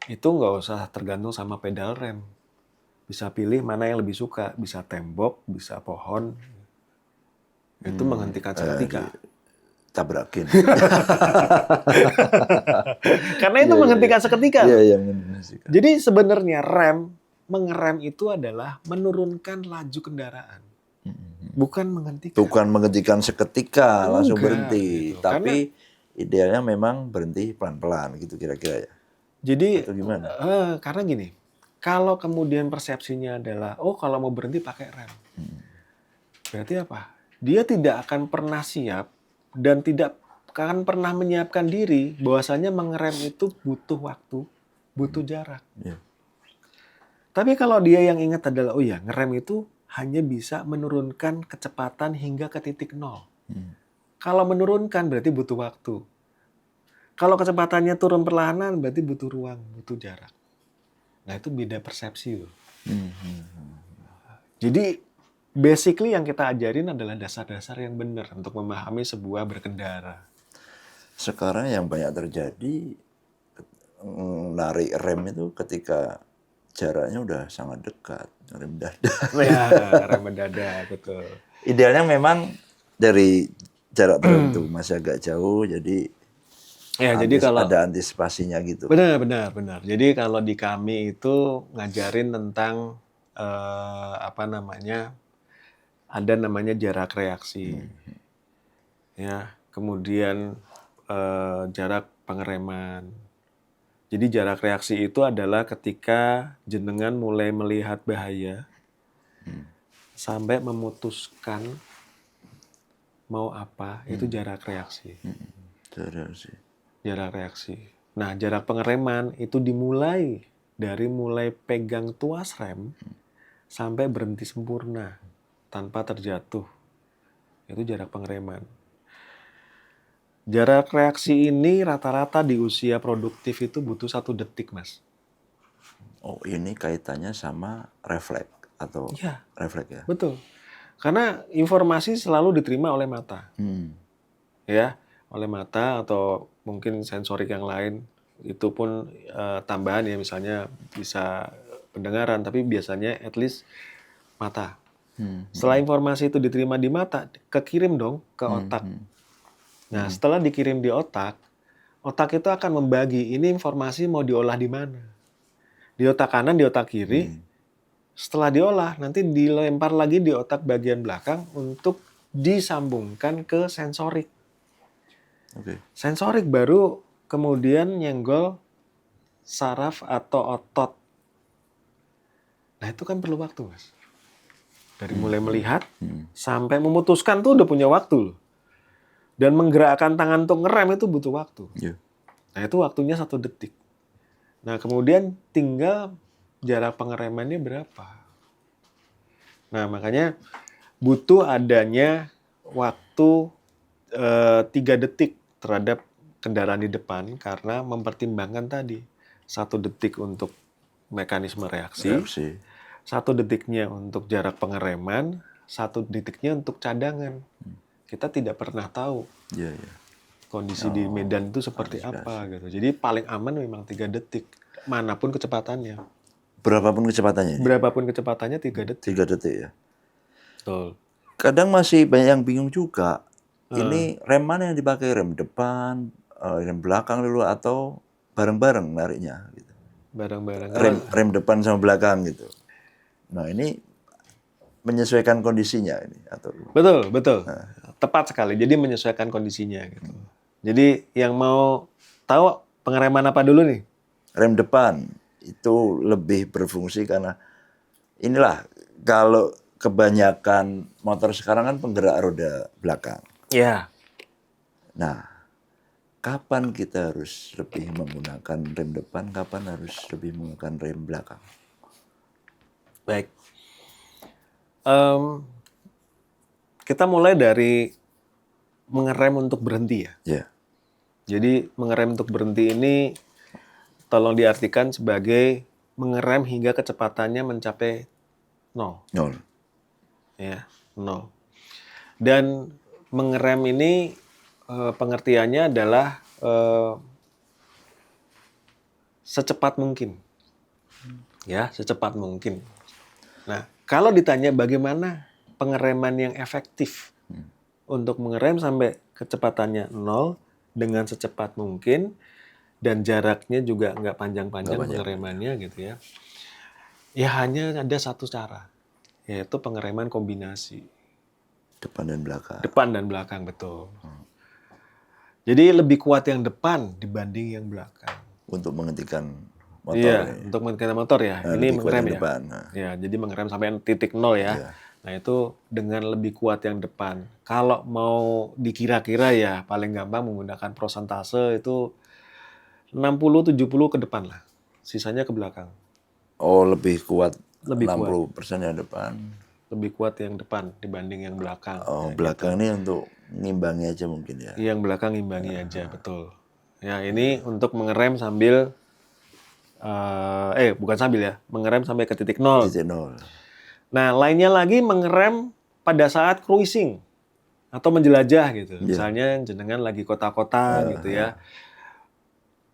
itu nggak usah tergantung sama pedal rem. Bisa pilih mana yang lebih suka, bisa tembok, bisa pohon. Itu menghentikan seketika.
Tabrakin.
Karena itu menghentikan seketika.
Iya,
Jadi sebenarnya mengerem itu adalah menurunkan laju kendaraan. Bukan menghentikan.
Bukan menghentikan seketika, langsung
Enggak,
berhenti.
gitu.
Tapi idealnya memang berhenti pelan-pelan gitu kira-kira ya.
Jadi
Atau gimana?
Karena gini, kalau kemudian persepsinya adalah, oh kalau mau berhenti pakai rem. Berarti apa? Dia tidak akan pernah siap dan tidak akan pernah menyiapkan diri bahwasanya mengerem itu butuh waktu, butuh jarak.
Iya.
Tapi kalau dia yang ingat adalah, oh ya ngerem itu hanya bisa menurunkan kecepatan hingga ke titik 0. Kalau menurunkan berarti butuh waktu. Kalau kecepatannya turun perlahanan berarti butuh ruang, butuh jarak. Nah itu beda persepsi loh. Jadi basically yang kita ajarin adalah dasar-dasar yang benar untuk memahami sebuah berkendara.
Sekarang yang banyak terjadi narik rem itu ketika jaraknya udah sangat dekat, rem mendadak.
Ya, rem mendadak, betul.
Idealnya memang dari jarak tertentu masih agak jauh, jadi
jadi kalau
ada antisipasinya gitu.
Benar. Jadi kalau di kami itu ngajarin tentang ada namanya jarak reaksi, ya, kemudian jarak pengereman. Jadi jarak reaksi itu adalah ketika jenengan mulai melihat bahaya sampai memutuskan mau apa, itu jarak reaksi. Jarak reaksi. Nah, jarak pengereman itu dimulai dari mulai pegang tuas rem sampai berhenti sempurna tanpa terjatuh. Itu jarak pengereman. Jarak reaksi ini rata-rata di usia produktif itu butuh 1 detik, Mas.
Oh, ini kaitannya sama refleks atau
Iya,
refleks ya?
betul. Karena informasi selalu diterima oleh mata, ya, oleh mata atau mungkin sensorik yang lain. Itu pun tambahan ya, misalnya bisa pendengaran, tapi biasanya at least mata. Setelah informasi itu diterima di mata, kekirim dong ke otak. Nah, setelah dikirim di otak, otak itu akan membagi ini informasi mau diolah di mana. Di otak kanan, di otak kiri. Setelah diolah, nanti dilempar lagi di otak bagian belakang untuk disambungkan ke sensorik. Sensorik baru kemudian nyenggol saraf atau otot. Nah, itu kan perlu waktu, Mas. Dari mulai melihat sampai memutuskan tuh udah punya waktu loh. Dan menggerakkan tangan untuk ngerem itu butuh waktu. Nah, itu waktunya 1 detik. Nah, kemudian tinggal jarak pengeremannya berapa. Nah, makanya butuh adanya waktu 3 detik terhadap kendaraan di depan karena mempertimbangkan tadi 1 detik untuk mekanisme reaksi, 1 detiknya untuk jarak pengereman, 1 detiknya untuk cadangan. Kita tidak pernah tahu kondisi di medan itu seperti apa gitu. Jadi paling aman memang 3 detik, manapun kecepatannya.
Berapapun kecepatannya?
Berapapun kecepatannya 3 detik.
3 detik ya?
Betul.
Kadang masih banyak yang bingung juga. Ini rem mana yang dipakai? Rem depan, rem belakang dulu, atau bareng-bareng nariknya? Gitu.
Bareng-bareng.
Rem depan sama belakang gitu. Nah, ini menyesuaikan kondisinya ini atau?
Betul. Tepat sekali. Jadi menyesuaikan kondisinya gitu. Jadi yang mau tahu pengereman apa dulu nih?
Rem depan itu lebih berfungsi karena inilah kalau kebanyakan motor sekarang kan penggerak roda belakang.
Iya.
Nah, kapan kita harus lebih menggunakan rem depan, kapan harus lebih menggunakan rem belakang?
Baik. Kita mulai dari mengerem untuk berhenti ya. Jadi mengerem untuk berhenti ini tolong diartikan sebagai mengerem hingga kecepatannya mencapai 0. Ya, 0. Dan mengerem ini pengertiannya adalah secepat mungkin. Ya, secepat mungkin. Nah, kalau ditanya bagaimana pengereman yang efektif untuk mengerem sampai kecepatannya 0 dengan secepat mungkin dan jaraknya juga nggak panjang-panjang pengeremannya gitu ya. Ya hanya ada 1 cara, yaitu pengereman kombinasi.
Depan dan belakang.
Depan dan belakang, betul. Jadi lebih kuat yang depan dibanding yang belakang.
Untuk menghentikan motor.
Iya, untuk menghentikan motor ya. Ini mengerem ya.
Depan.
Ya, jadi mengerem sampai titik 0 ya. Nah, itu dengan lebih kuat yang depan. Kalau mau dikira-kira ya paling gampang menggunakan prosentase itu 60-70 ke depan lah. Sisanya ke belakang.
Oh, lebih kuat.
Lebih
60% yang depan.
Lebih kuat yang depan dibanding yang belakang.
Oh, belakang ini untuk ngimbangi aja mungkin ya.
Yang belakang ngimbangi aja, betul. Ya, ini untuk mengerem sambil bukan sambil ya, mengerem sampai ke titik 0.
Titik 0.
Nah, lainnya lagi mengerem pada saat cruising atau menjelajah gitu. Misalnya jenengan lagi kota-kota gitu ya.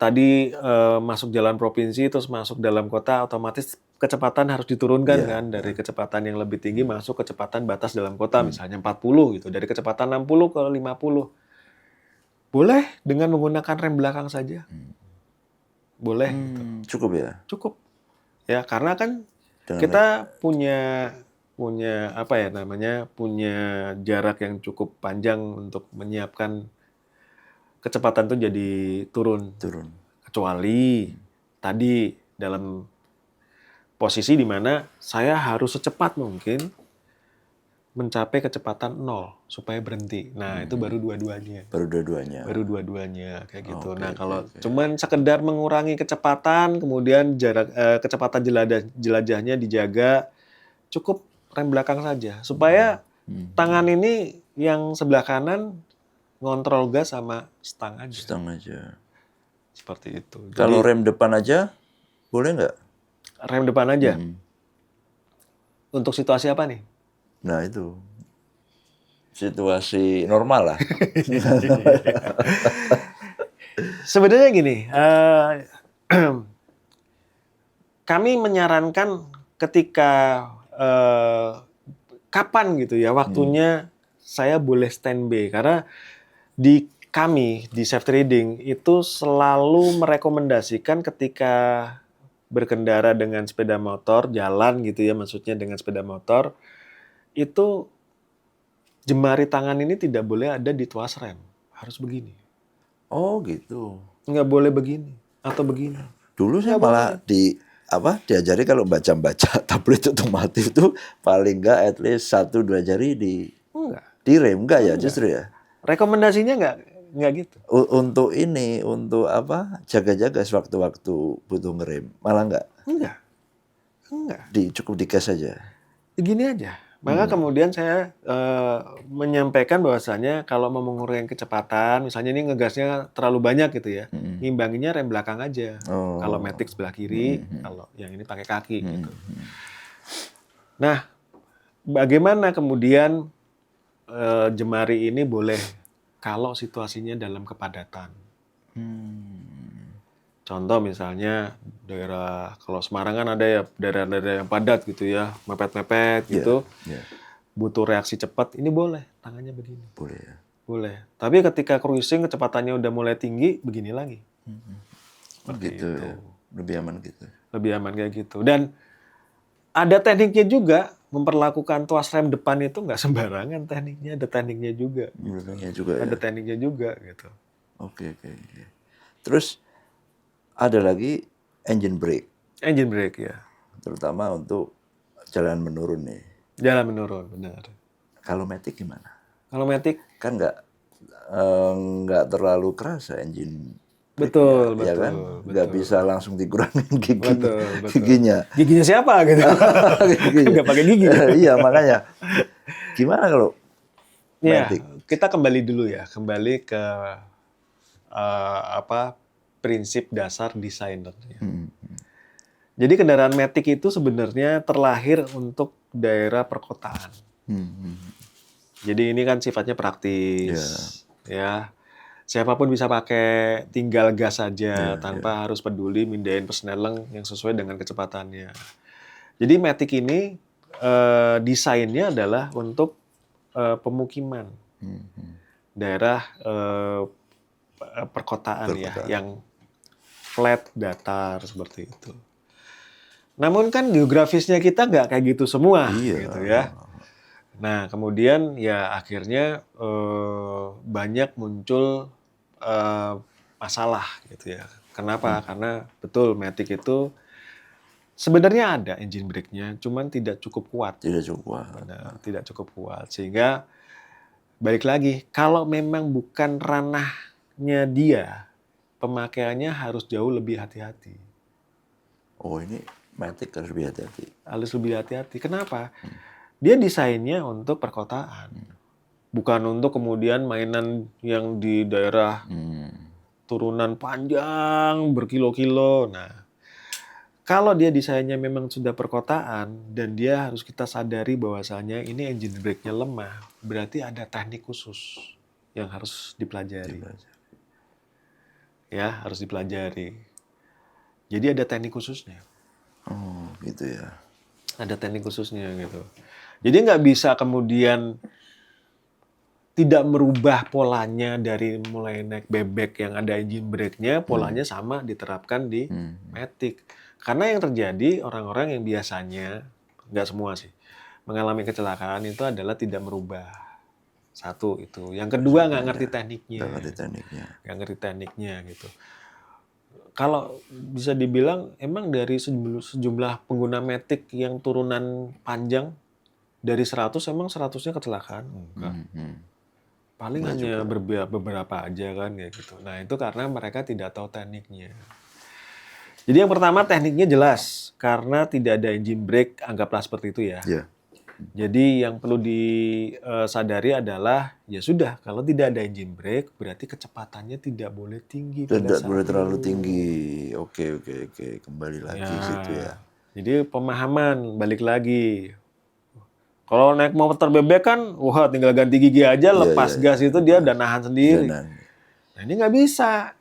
Tadi masuk jalan provinsi terus masuk dalam kota, otomatis kecepatan harus diturunkan kan dari kecepatan yang lebih tinggi masuk kecepatan batas dalam kota misalnya 40 gitu. Dari kecepatan 60 ke 50. Boleh dengan menggunakan rem belakang saja. Boleh gitu.
Cukup ya?
Cukup. Ya, karena kan kita punya apa ya namanya? Punya jarak yang cukup panjang untuk menyiapkan kecepatan itu jadi turun. Kecuali tadi dalam posisi di mana saya harus secepat mungkin mencapai kecepatan 0 supaya berhenti. Nah, itu baru dua-duanya. Baru dua-duanya kayak gitu. Nah, kalau cuman sekedar mengurangi kecepatan, kemudian jarak kecepatan jelajahnya dijaga, cukup rem belakang saja supaya tangan ini yang sebelah kanan ngontrol gas sama stang aja.
Stang aja.
Seperti itu.
Kalau rem depan aja, boleh nggak?
Rem depan aja. Untuk situasi apa nih?
Nah itu. Situasi normal lah.
Sebenarnya gini, kami menyarankan ketika kapan gitu ya waktunya saya boleh standby, karena di kami di Safe Trading itu selalu merekomendasikan ketika berkendara dengan sepeda motor jalan gitu ya, maksudnya dengan sepeda motor itu jemari tangan ini tidak boleh ada di tuas rem, harus begini.
Oh gitu.
Nggak boleh begini atau begini.
Dulu saya malah diajari kalau baca tablet otomotif itu paling nggak at least 1-2 jari di rem enggak ya justru ya.
Rekomendasinya nggak gitu.
Untuk ini untuk jaga-jaga sewaktu-waktu butuh ngerem malah enggak.
Enggak.
Cukup di gas saja.
Gini aja. Maka kemudian saya menyampaikan bahwasanya kalau mau mengurangi kecepatan, misalnya ini ngegasnya terlalu banyak gitu ya, ngimbanginya rem belakang aja. Kalau matic sebelah kiri, kalau yang ini pakai kaki gitu. Nah, bagaimana kemudian jemari ini boleh kalau situasinya dalam kepadatan? Contoh misalnya daerah, kalau Semarang kan ada ya daerah-daerah yang padat gitu ya, mepet-mepet gitu. Butuh reaksi cepat, ini boleh tangannya begini.
Boleh ya.
Boleh. Tapi ketika cruising kecepatannya udah mulai tinggi, begini lagi.
Gitu ya. Lebih aman gitu.
Lebih aman kayak gitu. Dan ada tekniknya juga, memperlakukan tuas rem depan itu nggak sembarangan tekniknya, ada tekniknya juga. Ada tekniknya juga gitu.
Oke. Terus ada lagi engine brake.
Engine brake ya.
Terutama untuk jalan menurun nih.
Jalan menurun, benar.
Kalau matic gimana?
Kalau matic
kan nggak terlalu kerasa engine.
Betul.
Ya kan? Nggak bisa langsung dikurangin giginya.
Giginya siapa gitu? Nggak pakai gigi.
Iya makanya. Gimana kalau matic?
Kita kembali dulu ya, kembali ke prinsip dasar desainer. Jadi kendaraan matic itu sebenarnya terlahir untuk daerah perkotaan. Jadi ini kan sifatnya praktis, ya. Siapapun bisa pakai, tinggal gas saja tanpa harus peduli mindahin persneleng yang sesuai dengan kecepatannya. Jadi matic ini desainnya adalah untuk pemukiman, daerah perkotaan ya, yang flat, datar seperti itu. Namun kan geografisnya kita nggak kayak gitu semua, gitu ya. Nah kemudian ya akhirnya banyak muncul masalah gitu ya. Kenapa? Karena betul matic itu sebenarnya ada engine brake-nya, cuman tidak cukup kuat. Tidak cukup kuat. Sehingga balik lagi, kalau memang bukan ranahnya dia, pemakaiannya harus jauh lebih hati-hati.
Oh ini matic harus lebih hati-hati.
Harus lebih hati-hati. Kenapa? Dia desainnya untuk perkotaan. Bukan untuk kemudian mainan yang di daerah turunan panjang berkilo-kilo. Nah, kalau dia desainnya memang sudah perkotaan dan dia harus kita sadari bahwasanya ini engine brake-nya lemah, berarti ada teknik khusus yang harus dipelajari. Ya, harus dipelajari. Jadi ada teknik khususnya.
Oh, gitu ya.
Ada teknik khususnya gitu. Jadi nggak bisa kemudian tidak merubah polanya dari mulai naik bebek yang ada engine brake-nya, polanya sama diterapkan di matic. Karena yang terjadi orang-orang yang biasanya, nggak semua sih, mengalami kecelakaan itu adalah tidak merubah. Satu itu. Yang kedua nggak ngerti tekniknya. Nggak ngerti tekniknya gitu. Kalau bisa dibilang emang dari sejumlah pengguna matic yang turunan panjang dari 100 emang 100-nya kecelakaan? Enggak. Paling hanya beberapa aja kan kayak gitu. Nah, itu karena mereka tidak tahu tekniknya. Jadi yang pertama tekniknya jelas, karena tidak ada engine brake, anggaplah seperti itu ya. Jadi yang perlu disadari adalah ya sudah, kalau tidak ada engine brake berarti kecepatannya tidak boleh tinggi pada
Tidak
saat
boleh terlalu
ngeluh.
tinggi. Oke, kembali lagi situ ya.
Jadi pemahaman balik lagi. Kalau naik motor bebek kan, wah tinggal ganti gigi aja, lepas gas itu dia udah nahan sendiri. Nah ini nggak bisa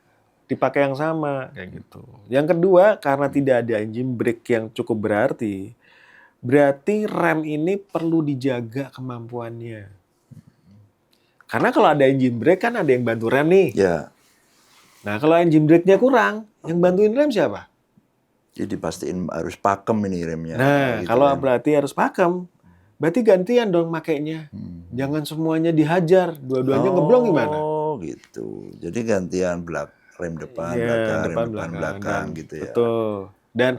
dipakai yang sama kayak gitu. Yang kedua, karena tidak ada engine brake yang cukup berarti rem ini perlu dijaga kemampuannya. Karena kalau ada engine brake kan ada yang bantu rem nih.
Ya.
Nah kalau engine brake-nya kurang, yang bantuin rem siapa?
Jadi pastiin harus pakem ini remnya.
Nah
gitu
kalau
kan.
berarti harus pakem, berarti gantian dong makainya. Jangan semuanya dihajar, dua-duanya ngeblong gimana?
Oh gitu. Jadi gantian rem depan,
Iya,
belakang, rem
depan,
depan, belakang
Dan,
gitu ya.
betul. Dan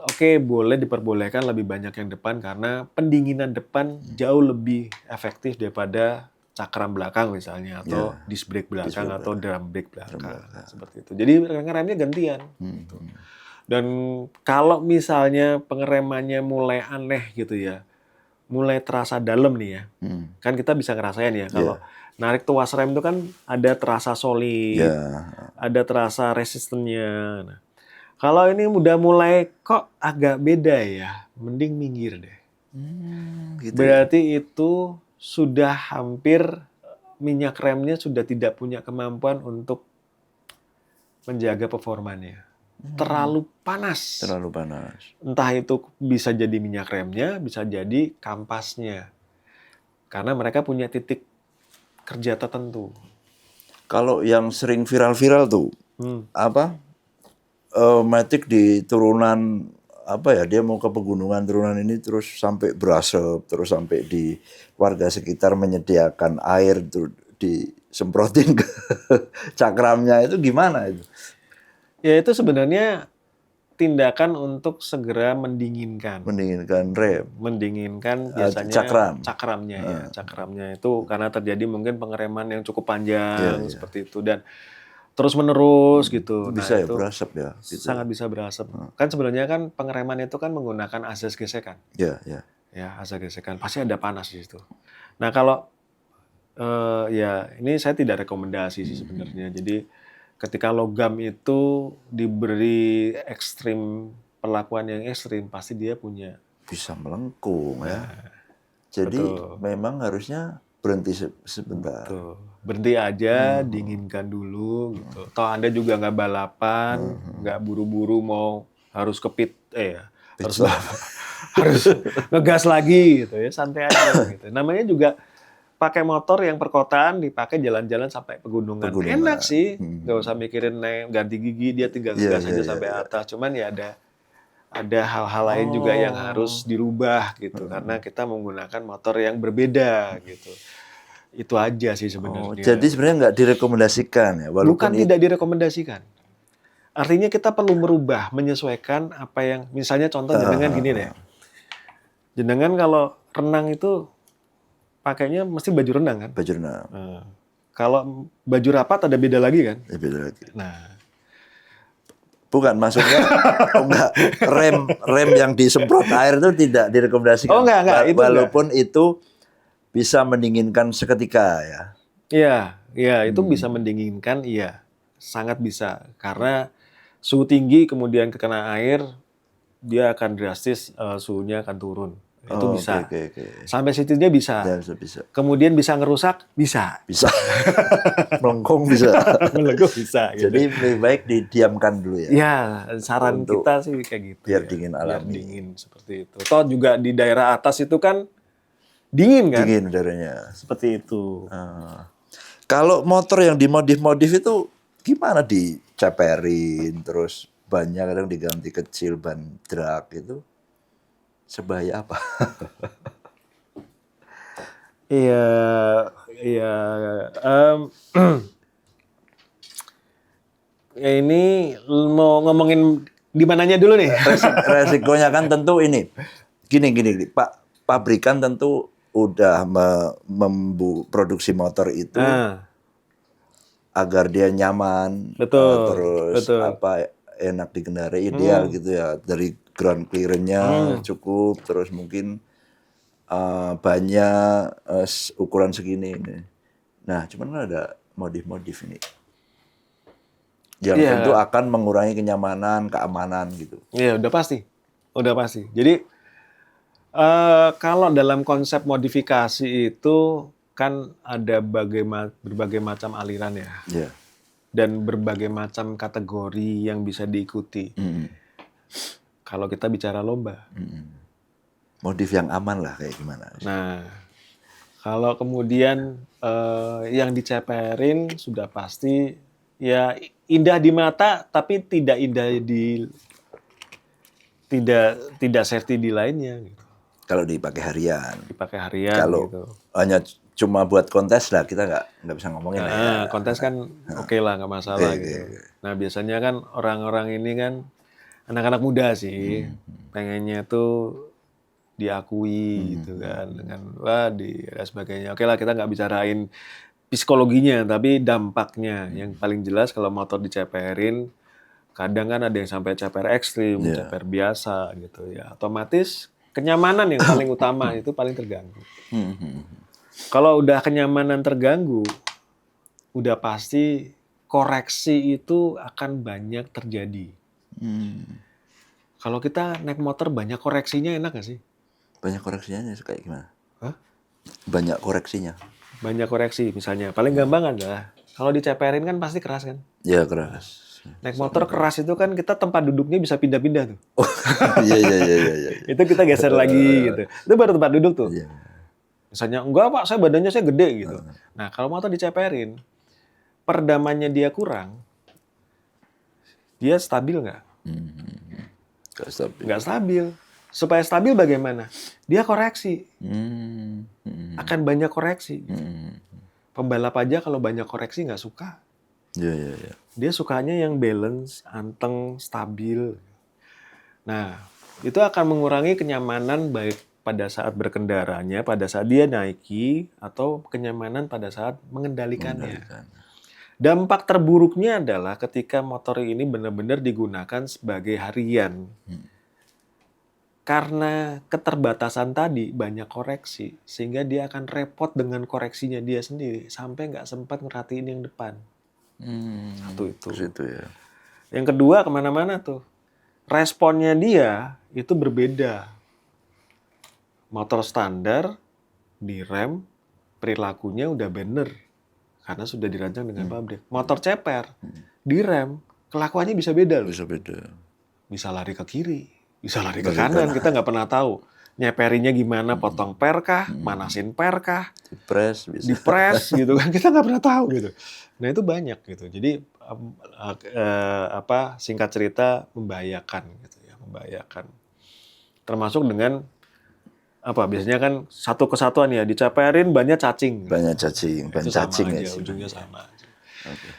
oke, boleh diperbolehkan lebih banyak yang depan karena pendinginan depan jauh lebih efektif daripada cakram belakang misalnya, atau disc brake belakang, atau drum brake belakang. Seperti itu. Jadi remnya gantian. Gitu. Dan kalau misalnya pengeremannya mulai aneh gitu ya, mulai terasa dalam nih ya, kan kita bisa ngerasain ya, kalau narik tuas rem itu kan ada terasa solid, ada terasa resistennya. Nah, kalau ini udah mulai kok agak beda ya, mending minggir deh.
Gitu
Berarti itu sudah hampir minyak remnya sudah tidak punya kemampuan untuk menjaga performanya. Terlalu panas.
Terlalu panas.
Entah itu bisa jadi minyak remnya, bisa jadi kampasnya. Karena mereka punya titik kerja tertentu.
Kalau yang sering viral-viral tuh, Matic di turunan dia mau ke pegunungan turunan ini terus sampai berasap, terus sampai di warga sekitar menyediakan air tuh disemprotin ke cakramnya, itu gimana itu?
Ya itu sebenarnya tindakan untuk segera mendinginkan
rem,
mendinginkan biasanya cakramnya ya. Cakramnya itu karena terjadi mungkin pengereman yang cukup panjang seperti itu dan terus menerus gitu.
Bisa
nah, itu
berasap ya.
Gitu. Sangat bisa berasap. Kan sebenarnya kan pengereman itu kan menggunakan asas gesekan. Ya, asas gesekan. Pasti ada panas di situ. Nah, kalau ya ini saya tidak rekomendasi sih sebenarnya. Jadi ketika logam itu diberi perlakuan yang ekstrim, pasti dia
bisa melengkung ya. Jadi memang harusnya berhenti sebentar.
Berhenti aja, dinginkan dulu gitu. Toh Anda juga nggak balapan, nggak buru-buru mau harus kepit, harus ngegas lagi gitu ya, santai aja gitu. Namanya juga pakai motor yang perkotaan, dipakai jalan-jalan sampai pegunungan. Enak sih, nggak usah mikirin ganti gigi, dia tinggal ngegas aja sampai atas. Cuman ya ada hal-hal lain juga yang harus dirubah gitu, karena kita menggunakan motor yang berbeda gitu. Itu aja sih sebenarnya.
Jadi sebenarnya nggak direkomendasikan ya?
Bukan tidak direkomendasikan. Artinya kita perlu merubah, menyesuaikan apa yang, misalnya contoh jenengan gini deh. Jenengan kalau renang itu pakainya mesti baju renang kan?
Baju renang.
Kalau baju rapat ada beda lagi kan?
Beda lagi.
Nah,
bukan, maksudnya rem yang disemprot air itu tidak direkomendasikan.
Oh enggak, itu
walaupun itu bisa mendinginkan seketika ya.
Iya, itu bisa mendinginkan, iya. Sangat bisa. Karena suhu tinggi kemudian kena air, dia akan drastis suhunya akan turun. Itu bisa. Sampai situ dia bisa.
Bisa.
Kemudian bisa ngerusak, bisa.
Melengkung bisa.
Melengkung bisa.
Gitu. Jadi lebih baik didiamkan dulu ya.
Ya, saran kita sih kayak gitu.
Biar dingin alami.
Biar dingin seperti itu. Toh juga di daerah atas itu kan dingin kan?
Dingin udaranya.
Seperti itu.
Kalau motor yang dimodif-modif itu gimana, diceperin terus bannya kadang diganti kecil, ban drag itu sebahaya apa?
Iya. Ini mau ngomongin di mananya dulu nih?
Resikonya kan tentu ini. Gini, Pak, pabrikan tentu udah memproduksi motor itu agar dia nyaman, terus enak dikendarai, ideal gitu ya. Dari ground clearance-nya cukup, terus mungkin banyak ukuran segini ini. Nah, cuman kan ada modif-modif ini yang tentu akan mengurangi kenyamanan, keamanan gitu.
Iya, udah pasti. Jadi kalau dalam konsep modifikasi itu kan ada berbagai macam aliran ya.
Iya.
Dan berbagai macam kategori yang bisa diikuti. Kalau kita bicara lomba.
Modif yang aman lah kayak gimana?
Nah, kalau kemudian yang diceperin sudah pasti ya indah di mata, tapi tidak indah tidak safety di lainnya. Gitu.
Kalau dipakai harian. Kalau
gitu.
hanya cuma buat kontes lah, kita nggak bisa ngomongin lah ya.
Kontes kan oke lah, nggak masalah gitu. Nah, biasanya kan orang-orang ini kan anak-anak muda sih, pengennya tuh diakui gitu kan, dengan dan sebagainya. Oke lah, kita nggak bicarain psikologinya, tapi dampaknya. Yang paling jelas kalau motor diceperin, kadang kan ada yang sampai ceper ekstrim, ceper biasa gitu ya. Otomatis kenyamanan yang paling utama itu paling terganggu. Kalau udah kenyamanan terganggu, udah pasti koreksi itu akan banyak terjadi. Kalau kita naik motor banyak koreksinya, enak nggak sih?
Banyak koreksinya kayak gimana?
Hah?
Banyak koreksinya.
Banyak koreksi, misalnya. Paling gampang adalah, kalau diceperin kan pasti keras kan?
Iya, keras.
Naik motor keras itu kan kita tempat duduknya bisa pindah-pindah tuh.
Oh, iya.
Itu kita geser lagi gitu. Itu baru tempat duduk tuh.
Iya.
Misalnya, enggak Pak, badannya saya gede gitu. Nah, kalau motor diceperin, perdamannya dia kurang, dia stabil nggak?
Nggak stabil.
Nggak stabil. Supaya stabil bagaimana? Dia koreksi. Akan banyak koreksi. Pembalap aja kalau banyak koreksi nggak suka.
Iya.
Dia sukanya yang balance, anteng, stabil. Nah, itu akan mengurangi kenyamanan baik pada saat berkendaranya, pada saat dia naiki, atau kenyamanan pada saat mengendalikannya. Dampak terburuknya adalah ketika motor ini benar-benar digunakan sebagai harian. Karena keterbatasan tadi, banyak koreksi, sehingga dia akan repot dengan koreksinya dia sendiri, sampai nggak sempat ngerhatiin yang depan. Satu itu.
Terus itu ya.
Yang kedua, kemana-mana tuh. Responnya dia itu berbeda. Motor standar, direm, perilakunya udah bener. Karena sudah dirancang dengan pabrik. Motor ceper, direm, kelakuannya bisa beda loh.
Bisa beda.
Bisa lari ke kiri, bisa lari ke kanan, kita nggak pernah tahu. Nyeperinya gimana, potong per kah, manasin per kah, dipres gitu kan, kita nggak pernah tahu gitu. Nah itu banyak gitu. Jadi singkat cerita membahayakan gitu ya, membahayakan. Termasuk dengan biasanya kan satu kesatuan ya, diceperin banyak cacing.
Banyak cacing, ban cacing
aja, ujungnya sama aja. Okay.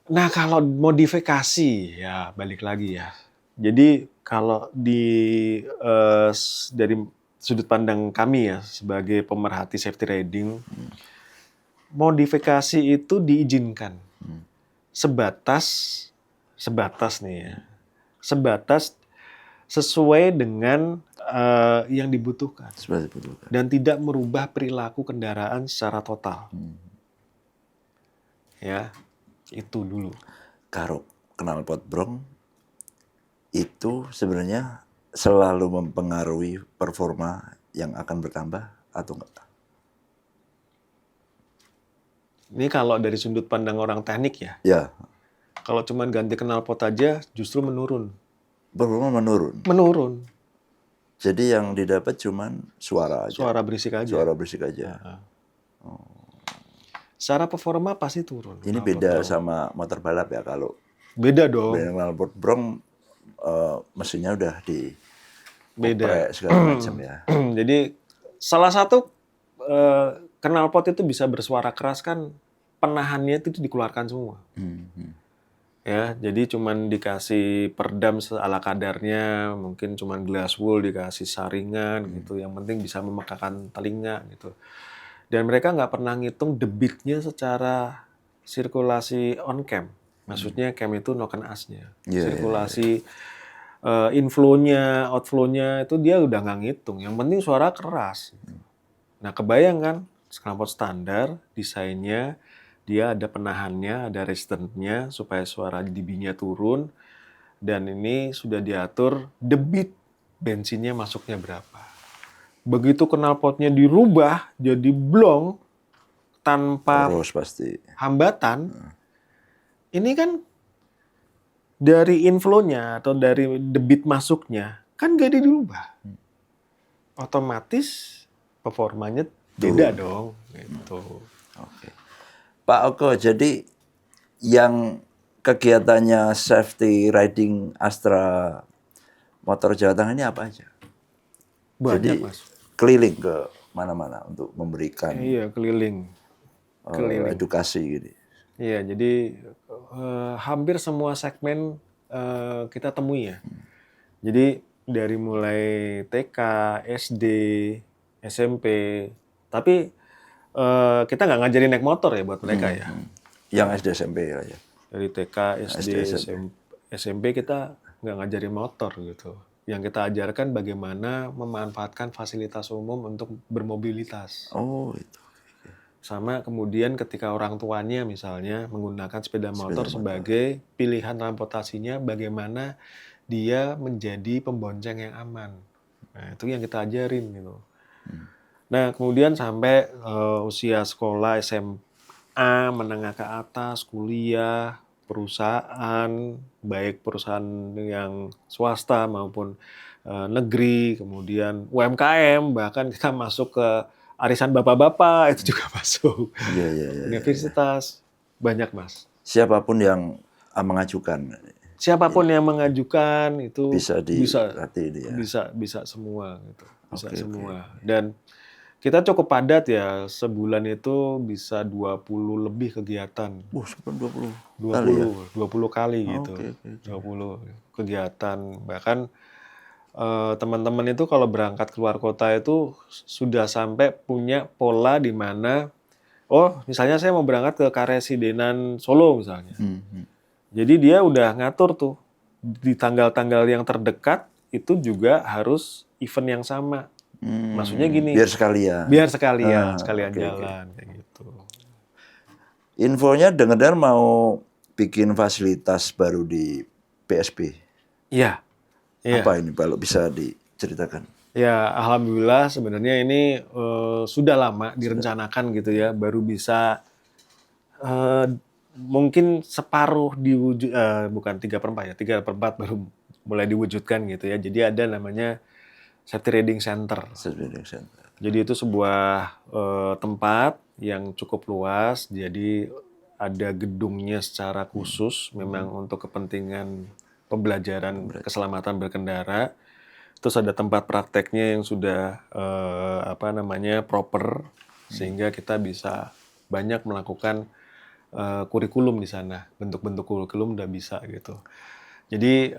Nah kalau modifikasi ya balik lagi ya. Jadi kalau dari sudut pandang kami ya sebagai pemerhati safety riding, modifikasi itu diizinkan sebatas nih ya, sebatas sesuai dengan yang dibutuhkan dan tidak merubah perilaku kendaraan secara total. Ya, itu dulu.
Kalau knalpot brong itu sebenarnya selalu mempengaruhi performa yang akan bertambah atau enggak?
Ini kalau dari sudut pandang orang teknik ya.
Ya.
Kalau cuma ganti knalpot aja justru menurun.
Performa menurun.
Menurun.
Jadi yang didapat cuma suara aja.
Suara berisik aja.
Suara berisik aja.
Secara performa pasti turun.
Ini beda sama motor balap ya kalau.
Beda dong.
Knalpot brong mesinnya udah di
beda
segala macam ya.
Jadi salah satu knalpot itu bisa bersuara keras kan penahannya itu dikeluarkan semua. Ya, jadi cuman dikasih perdam ala kadarnya, mungkin cuman glass wool dikasih saringan gitu. Yang penting bisa memekakan telinga gitu. Dan mereka nggak pernah ngitung debitnya secara sirkulasi on cam. Maksudnya cam itu noken asnya. Sirkulasi inflow-nya, outflow-nya itu dia udah nggak ngitung. Yang penting suara keras. Nah, kebayang kan knalpot standar desainnya dia ada penahannya, ada resistance-nya supaya suara dB-nya turun, dan ini sudah diatur debit bensinnya masuknya berapa. Begitu knalpotnya dirubah jadi blong tanpa
Terus pasti.
hambatan, ini kan dari inflow-nya atau dari debit masuknya kan gak dirubah. Otomatis performanya beda dong. Gitu.
Oke. Pak Oko, jadi yang kegiatannya safety riding Astra Motor Jawa Tengah ini apa aja?
Banyak,
Jadi
Mas.
keliling ke mana-mana untuk memberikan
Iya, keliling.
edukasi gitu.
Iya, jadi hampir semua segmen kita temui ya. Jadi dari mulai TK, SD, SMP, tapi kita nggak ngajarin naik motor ya buat mereka ya.
Yang SD SMP ya.
Dari TK, SD, SMP kita nggak ngajarin motor gitu. Yang kita ajarkan bagaimana memanfaatkan fasilitas umum untuk bermobilitas.
Oh, itu.
Sama kemudian ketika orang tuanya misalnya menggunakan sepeda motor sebagai pilihan transportasinya, bagaimana dia menjadi pembonceng yang aman. Nah, itu yang kita ajarin gitu. Nah, kemudian sampai usia sekolah SMA, menengah ke atas, kuliah, perusahaan, baik perusahaan yang swasta maupun negeri, kemudian UMKM, bahkan kita masuk ke arisan bapak-bapak itu juga masuk.
Iya.
Universitas banyak, Mas.
Siapapun yang mengajukan.
Siapapun yang mengajukan itu
Bisa dilatih dia.
bisa semua gitu. Bisa semua. Dan kita cukup padat ya, sebulan itu bisa 20 lebih kegiatan.
Sampai 20
kali gitu. 20 kegiatan. Bahkan teman-teman itu kalau berangkat keluar kota itu sudah sampai punya pola di mana, misalnya saya mau berangkat ke Karesidenan Solo misalnya. Jadi dia udah ngatur tuh di tanggal-tanggal yang terdekat itu juga harus event yang sama. Maksudnya gini.
Biar sekalian.
Sekalian jalan kayak gitu.
Infonya dengar-dengar mau bikin fasilitas baru di PSB.
Iya.
Apa ini kalau bisa diceritakan?
Ya, alhamdulillah sebenarnya ini sudah lama direncanakan gitu ya, baru bisa mungkin separuh diwujud, bukan 3/4 ya, 3/4 baru mulai diwujudkan gitu ya. Jadi ada namanya Safety Riding Center. Jadi itu sebuah tempat yang cukup luas, jadi ada gedungnya secara khusus memang untuk kepentingan pembelajaran keselamatan berkendara. Terus ada tempat prakteknya yang sudah proper, sehingga kita bisa banyak melakukan kurikulum di sana, bentuk-bentuk kurikulum udah bisa gitu. Jadi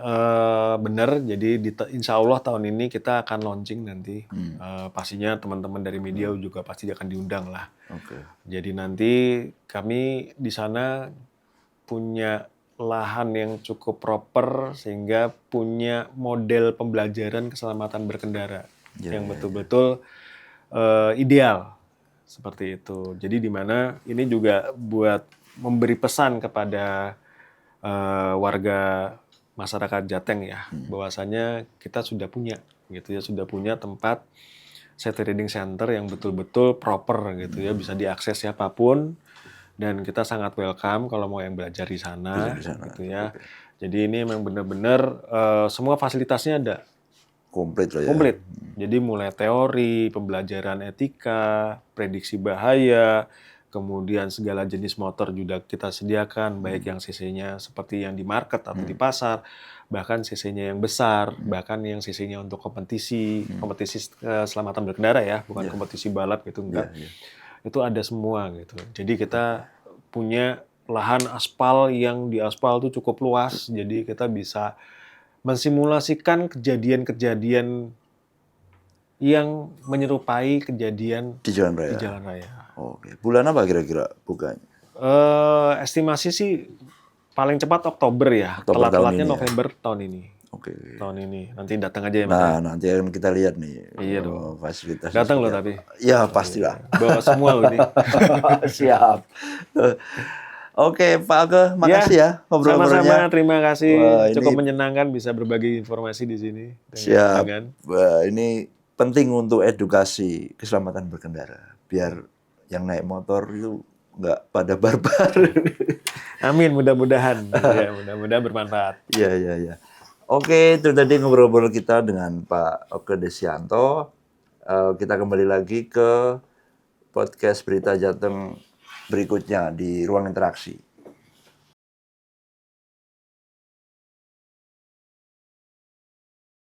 benar, jadi insya Allah tahun ini kita akan launching nanti. Pastinya teman-teman dari media juga pasti akan diundang lah. Jadi nanti kami di sana punya lahan yang cukup proper sehingga punya model pembelajaran keselamatan berkendara yang betul-betul ideal seperti itu. Jadi di mana ini juga buat memberi pesan kepada warga masyarakat Jateng ya, bahwasanya kita sudah punya gitu ya, sudah punya tempat safety riding center yang betul-betul proper gitu ya, bisa diakses siapapun, dan kita sangat welcome kalau mau yang belajar di sana gitu ya. Jadi ini memang benar-benar semua fasilitasnya ada.
Komplit loh ya.
Komplit. Jadi mulai teori, pembelajaran etika, prediksi bahaya, kemudian segala jenis motor juga kita sediakan, baik yang cc-nya seperti yang di market atau di pasar, bahkan cc-nya yang besar, bahkan yang cc-nya untuk kompetisi keselamatan berkendara ya, bukan kompetisi balap gitu, enggak. Itu ada semua gitu. Jadi kita punya lahan aspal yang di aspal itu cukup luas, jadi kita bisa mensimulasikan kejadian-kejadian yang menyerupai kejadian
di jalan raya. Oke. Bulan apa kira-kira bukanya?
Estimasi sih paling cepat Oktober ya. Telat-telatnya November tahun ini.
Oke.
tahun ini. Nanti datang aja ya Mas.
Nah, nanti akan kita lihat nih.
Iya dong.
Fasilitas.
Datang loh tapi.
Ya, pastilah.
Bawa semua loh ini.
Siap. Oke, Pak Age, makasih ya ngobrol-ngobrolnya.
Sama-sama, terima kasih.
Wah,
Cukup
ini
menyenangkan bisa berbagi informasi di sini.
siap.
Dengan.
Wah, ini penting untuk edukasi keselamatan berkendara. Biar yang naik motor itu nggak pada barbar.
Amin, mudah-mudahan. Ya, mudah-mudahan bermanfaat.
Iya. Oke, itu tadi ngobrol-ngobrol kita dengan Pak Oke Desianto. Kita kembali lagi ke podcast Berita Jateng berikutnya di Ruang Interaksi.